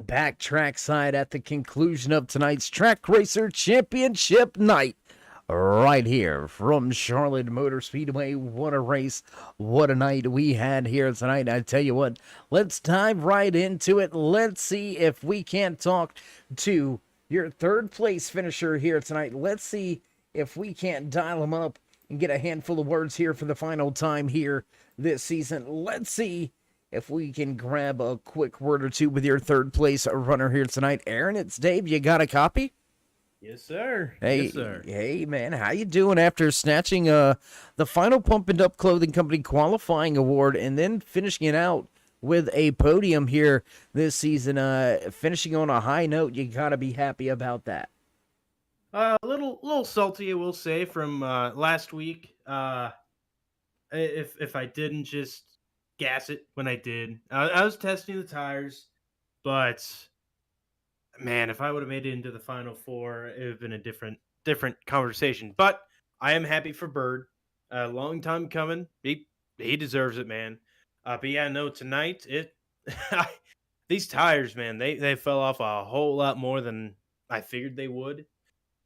back trackside at the conclusion of tonight's Track Racer Championship night. Right here from Charlotte Motor Speedway. What a race, what a night we had here tonight. I tell you what, let's dive right into it. Let's see if we can't talk to your third place finisher here tonight. Let's see if we can't dial him up and get a handful of words here for the final time here this season. Let's see if we can grab a quick word or two with your third place runner here tonight. Aaron, it's Dave. You got a copy? Yes, sir. Hey, yes, sir. Hey, man, how you doing after snatching the final Pump and Up Clothing Company qualifying award and then finishing it out with a podium here this season? Finishing on a high note, you gotta be happy about that. A little salty, I will say, from last week. If I didn't just gas it when I did, I was testing the tires, but man, if I would have made it into the final four, it would have been a different conversation. But I am happy for Bird. A long time coming. He deserves it, man. But yeah, no, tonight these tires, man, they fell off a whole lot more than I figured they would.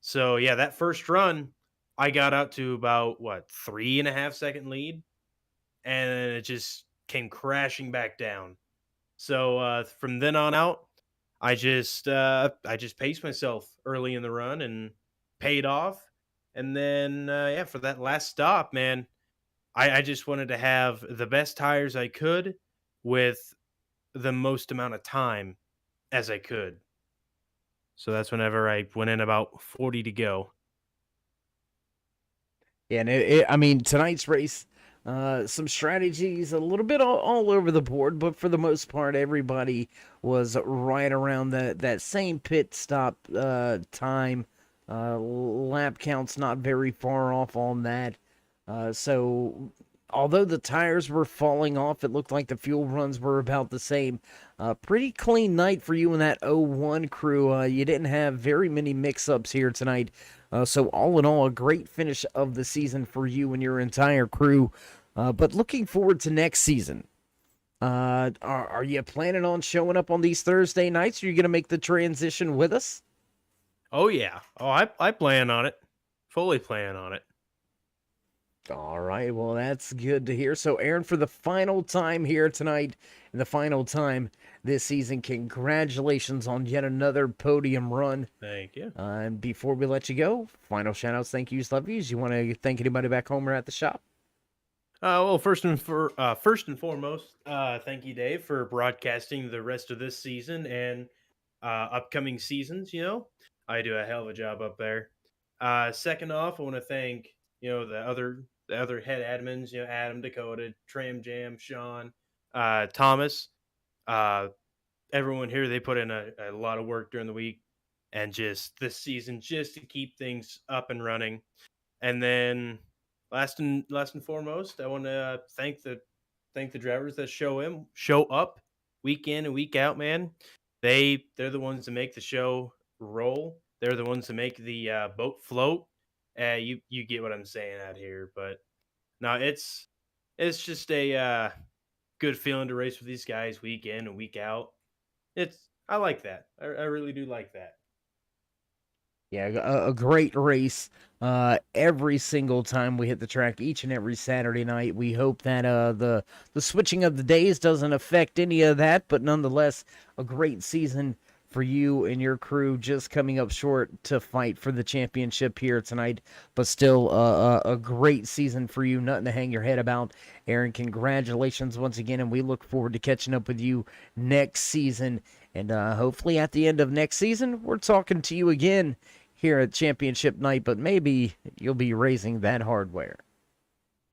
So yeah, that first run, I got out to about 3.5 second lead, and then it just came crashing back down. So from then on out, I just paced myself early in the run and paid off. And then yeah, for that last stop, man, I just wanted to have the best tires I could with the most amount of time as I could. So that's whenever I went in about 40 to go. Yeah, and I mean, tonight's race, some strategies a little bit all over the board, but for the most part, everybody was right around that same pit stop time. Lap counts not very far off on that. So although the tires were falling off, it looked like the fuel runs were about the same. Pretty clean night for you and that 01 crew. You didn't have very many mix-ups here tonight. So all in all, a great finish of the season for you and your entire crew. But looking forward to next season. Are you planning on showing up on these Thursday nights? Or are you going to make the transition with us? Oh yeah. Oh, I plan on it. Fully plan on it. All right, well, that's good to hear. So, Aaron, for the final time here tonight, and the final time this season, congratulations on yet another podium run. Thank you. And before we let you go, final shout-outs, thank yous, love yous. You want to thank anybody back home or at the shop? Well, first and foremost, thank you, Dave, for broadcasting the rest of this season and upcoming seasons. You know, I do a hell of a job up there. Second off, I want to thank the other head admins, Adam, Dakota, Tram Jam, Sean, Thomas, everyone here. They put in a lot of work during the week and just this season just to keep things up and running. And then last and foremost, I want to thank the drivers that show up week in and week out, man. They're the ones that make the show roll. They're the ones that make the boat float. You get what I'm saying out here, but no, it's just a good feeling to race with these guys week in and week out. I like that. I really do like that. Yeah, a great race every single time we hit the track, each and every Saturday night. We hope that the switching of the days doesn't affect any of that, but nonetheless, a great season for you and your crew, just coming up short to fight for the championship here tonight, but still a great season for you, nothing to hang your head about. Aaron, congratulations once again, and we look forward to catching up with you next season, and hopefully at the end of next season, we're talking to you again here at Championship Night, but maybe you'll be raising that hardware.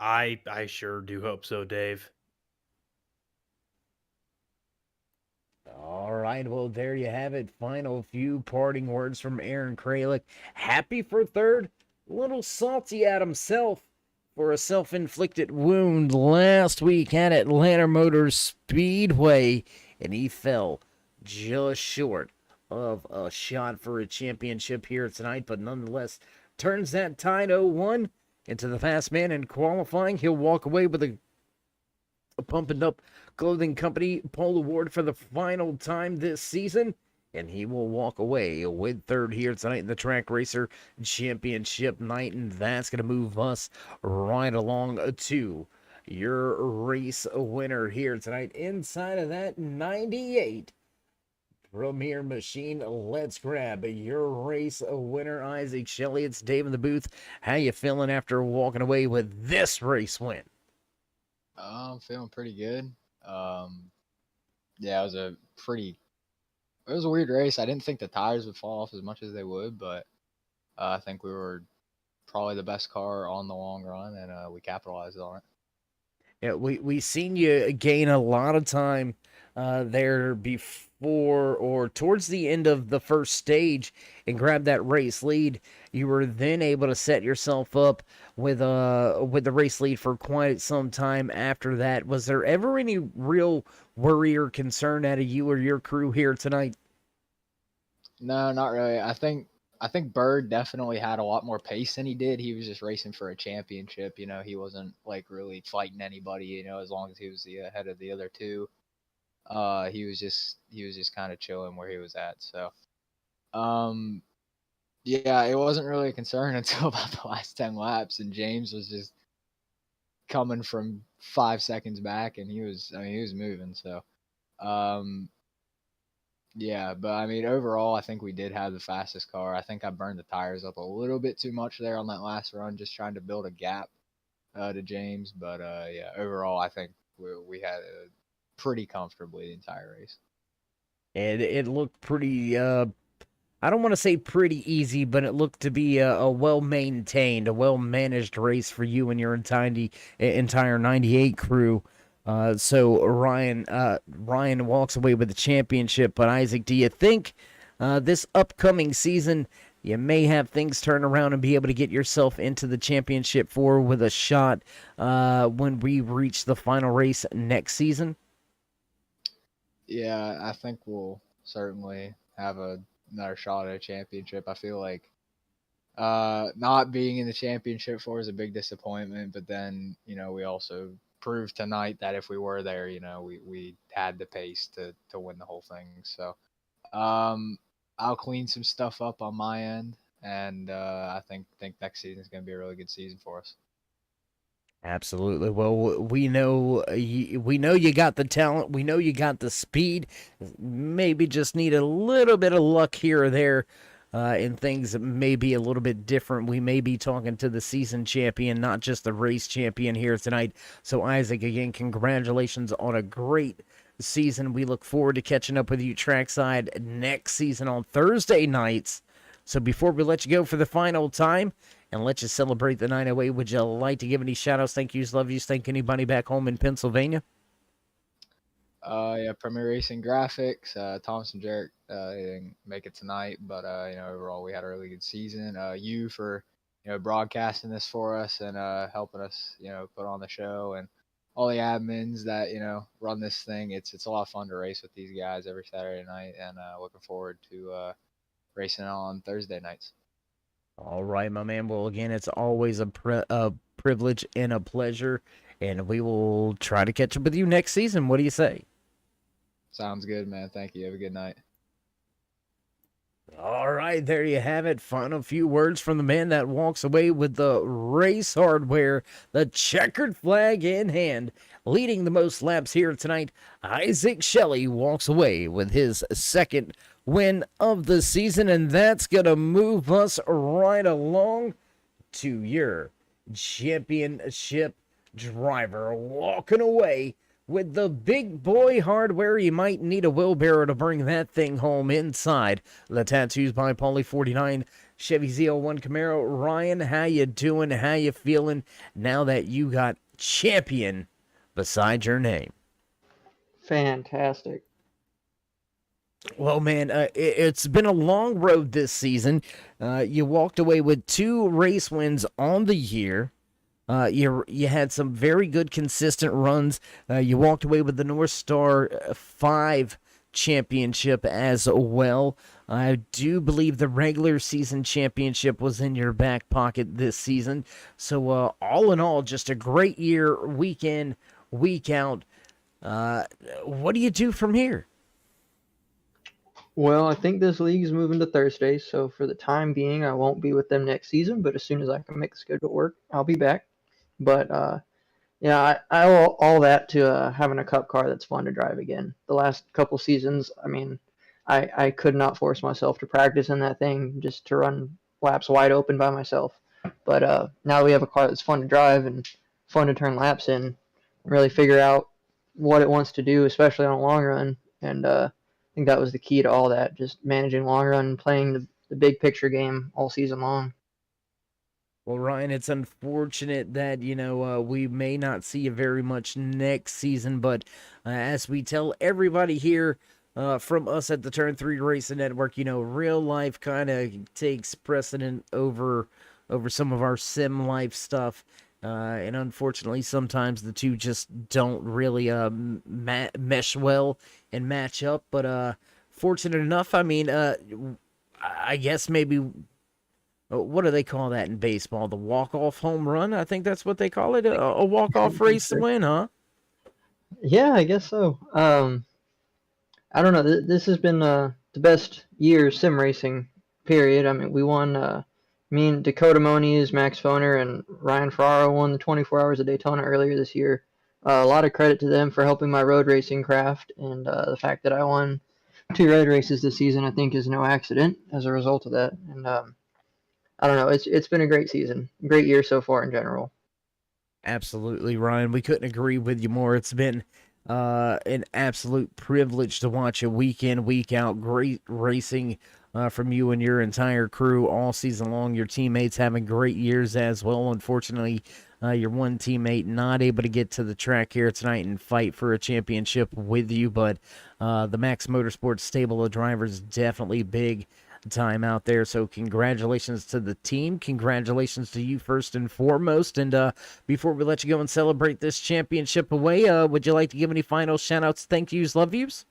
I sure do hope so, Dave. All right, well, there you have it. Final few parting words from Aaron Kralik. Happy for third. A little salty at himself for a self-inflicted wound last week at Atlanta Motor Speedway, and he fell just short of a shot for a championship here tonight, but nonetheless turns that tied 01 into the fast man in qualifying. He'll walk away with a Pumping Up Clothing Company Pole Award for the final time this season. And he will walk away with third here tonight in the Track Racer Championship night. And that's going to move us right along to your race winner here tonight. Inside of that 98 Premier Machine, let's grab your race winner, Isaac Shelley. It's Dave in the booth. How you feeling after walking away with this race win? I'm feeling pretty good. Yeah, it was a weird race. I didn't think the tires would fall off as much as they would, but I think we were probably the best car on the long run, and we capitalized on it. Yeah, we seen you gain a lot of time there before or towards the end of the first stage and grab that race lead. You were then able to set yourself up with the race lead for quite some time after that. Was there ever any real worry or concern out of you or your crew here tonight? No, not really. I think Bird definitely had a lot more pace than he did. He was just racing for a championship. He wasn't like really fighting anybody. As long as he was the ahead of the other two, he was just kind of chilling where he was at. So, yeah, it wasn't really a concern until about the last 10 laps, and James was just coming from 5 seconds back, and he was moving. So, yeah, but I mean, overall, I think we did have the fastest car. I think I burned the tires up a little bit too much there on that last run, just trying to build a gap to James. But yeah, overall, I think we had it pretty comfortably the entire race. And it looked pretty, I don't want to say pretty easy, but it looked to be a well-maintained, a well-managed race for you and your entire 98 crew. So Ryan walks away with the championship. But Isaac, do you think this upcoming season you may have things turn around and be able to get yourself into the championship four with a shot when we reach the final race next season? Yeah, I think we'll certainly have another shot at a championship. I feel like not being in the championship four is a big disappointment, but then we also proved tonight that if we were there, we had the pace to win the whole thing. So I'll clean some stuff up on my end, and I think next season is going to be a really good season for us. Absolutely. Well, we know you got the talent. We know you got the speed. Maybe just need a little bit of luck here or there. And things may be a little bit different. We may be talking to the season champion, not just the race champion here tonight. So, Isaac, again, congratulations on a great season. We look forward to catching up with you trackside next season on Thursday nights. So before we let you go for the final time and let you celebrate the 908, would you like to give any shout-outs, thank yous, love yous, thank anybody back home in Pennsylvania? Yeah, Premier Racing Graphics, Thompson Jarrett, they didn't make it tonight, but overall we had a really good season. You for broadcasting this for us and helping us put on the show, and all the admins that run this thing. It's a lot of fun to race with these guys every Saturday night, and looking forward to racing on Thursday nights. All right, my man. Well, again, it's always a privilege and a pleasure, and we will try to catch up with you next season. What do you say? Sounds good, man. Thank you. Have a good night. All right, there you have it. Final few words from the man that walks away with the race hardware, the checkered flag in hand, leading the most laps here tonight. Isaac Shelley walks away with his second win of the season, and that's going to move us right along to your championship driver walking away with the big boy hardware. You might need a wheelbarrow to bring that thing home inside the Tattoos by Paulie 49 Chevy ZL1 Camaro. Ryan, how you doing? How you feeling now that you got champion beside your name? Fantastic. Well, man, it's been a long road this season. You walked away with 2 race wins on the year. You had some very good consistent runs. You walked away with the North Star 5 championship as well. I do believe the regular season championship was in your back pocket this season. So all in all, just a great year, week in, week out. What do you do from here? Well, I think this league is moving to Thursdays, so for the time being, I won't be with them next season. But as soon as I can make the schedule work, I'll be back. But yeah, I owe all that to having a cup car that's fun to drive again. The last couple seasons, I mean, I could not force myself to practice in that thing just to run laps wide open by myself. But now we have a car that's fun to drive and fun to turn laps in, really figure out what it wants to do, especially on a long run. And I think that was the key to all that, just managing long run, playing the big picture game all season long. Well, Ryan, it's unfortunate that, we may not see you very much next season, but as we tell everybody here from us at the Turn 3 Racing Network, real life kind of takes precedent over some of our sim life stuff. And unfortunately, sometimes the two just don't really mesh well and match up. But fortunate enough, I mean, I guess maybe, what do they call that in baseball? The walk-off home run? I think that's what they call it. A walk-off race to win, huh? Yeah, I guess so. I don't know. This has been the best year sim racing, period. I mean, we won. Me and Dakota Moniz, Max Foner, and Ryan Ferraro won the 24 Hours of Daytona earlier this year. A lot of credit to them for helping my road racing craft, and the fact that I won 2 road races this season, I think, is no accident as a result of that. And I don't know. It's been a great season, great year so far in general. Absolutely, Ryan. We couldn't agree with you more. It's been an absolute privilege to watch you week in, week out. Great racing from you and your entire crew all season long. Your teammates having great years as well. Unfortunately, your one teammate not able to get to the track here tonight and fight for a championship with you, but the Max Motorsports stable of drivers definitely big time out there. So congratulations to the team. Congratulations to you first and foremost. And before we let you go and celebrate this championship away, would you like to give any final shout outs, thank yous, love yous?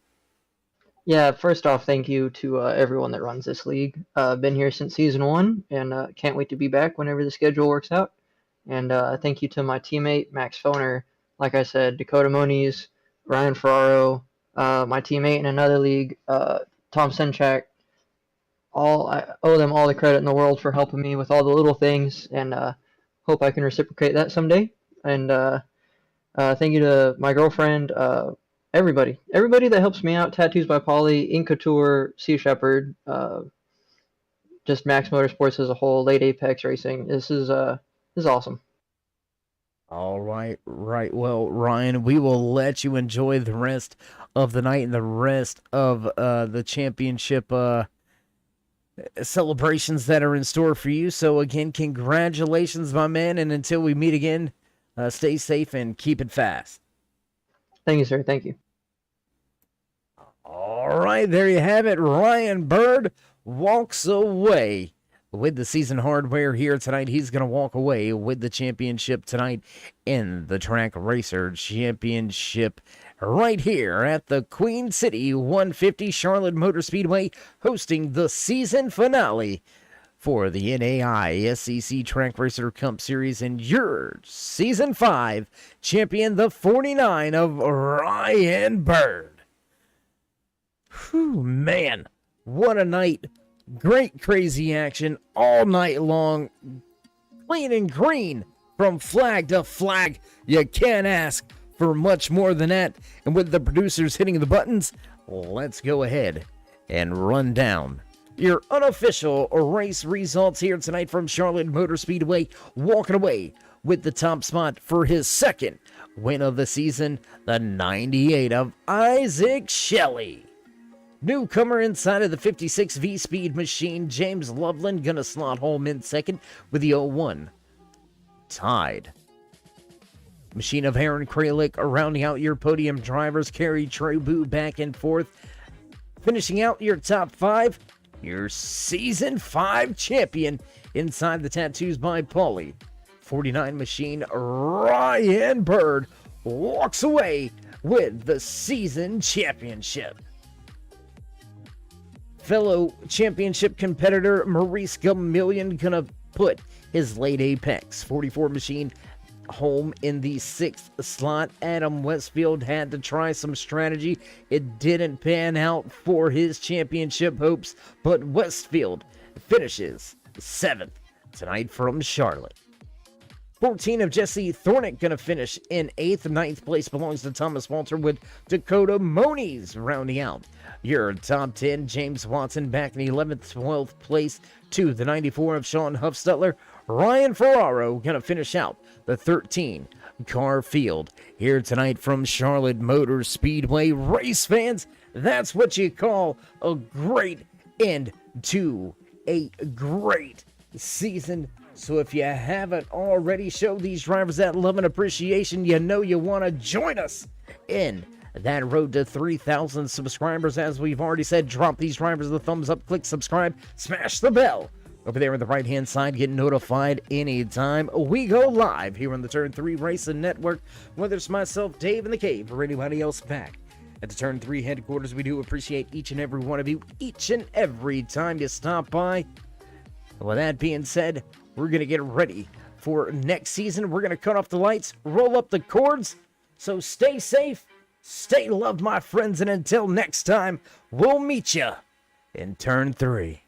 Yeah, first off, thank you to everyone that runs this league. Been here since season 1, and can't wait to be back whenever the schedule works out. And thank you to my teammate, Max Foner. Like I said, Dakota Moniz, Ryan Ferraro, my teammate in another league, Tom Senchak. I owe them all the credit in the world for helping me with all the little things, and hope I can reciprocate that someday. And thank you to my girlfriend, everybody that helps me out, Tattoos by Polly, Inca Tour, Sea Shepherd, just Max Motorsports as a whole, Late Apex Racing. This is awesome. All right. Well, Ryan, we will let you enjoy the rest of the night and the rest of the championship celebrations that are in store for you. So again, congratulations, my man, and until we meet again, stay safe and keep it fast. Thank you, sir. Thank you. All right, there you have it. Ryan Bird walks away with the season hardware here tonight. He's going to walk away with the championship tonight in the Track Racer Championship right here at the Queen City 150 Charlotte Motor Speedway, hosting the season finale for the NAISCC Track Racer Cup Series, and your Season 5 champion, the 49 of Ryan Bird. Whew, man, what a night. Great crazy action all night long. Clean and green from flag to flag. You can't ask for much more than that. And with the producers hitting the buttons, let's go ahead and run down your unofficial race results here tonight from Charlotte Motor Speedway. Walking away with the top spot for his second win of the season, the 98 of Isaac Shelley. Newcomer inside of the 56 V-Speed machine, James Loveland gonna slot home in second with the 01. Tied. Machine of Aaron Kralik rounding out your podium drivers, Kerry Trebu back and forth. Finishing out your top 5, your Season 5 champion inside the Tattoos by Paulie. 49 machine, Ryan Bird walks away with the season championship. Fellow championship competitor Maurice Gamillion gonna put his late apex. 44 machine home in the 6th slot. Adam Westfield had to try some strategy. It didn't pan out for his championship hopes, but Westfield finishes 7th tonight from Charlotte. 14 of Jesse Thornick going to finish in 8th. 9th place belongs to Thomas Walter with Dakota Moniz rounding out your top 10. James Watson back in 11th, 12th place to the 94 of Sean Huffstutler. Ryan Ferraro going to finish out the 13 car field here tonight from Charlotte Motor Speedway. Race fans, that's what you call a great end to a great season. So if you haven't already, show these drivers that love and appreciation. You know you want to join us in that road to 3,000 subscribers. As we've already said, drop these drivers a thumbs up, click subscribe, smash the bell over there on the right hand side. Get notified anytime we go live here on the Turn 3 Racing Network. Whether it's myself, Dave in the Cave, or anybody else back at the Turn 3 headquarters, we do appreciate each and every one of you each and every time you stop by. With that being said, we're going to get ready for next season. We're going to cut off the lights, roll up the cords. So stay safe, stay loved, my friends, and until next time, we'll meet you in Turn 3.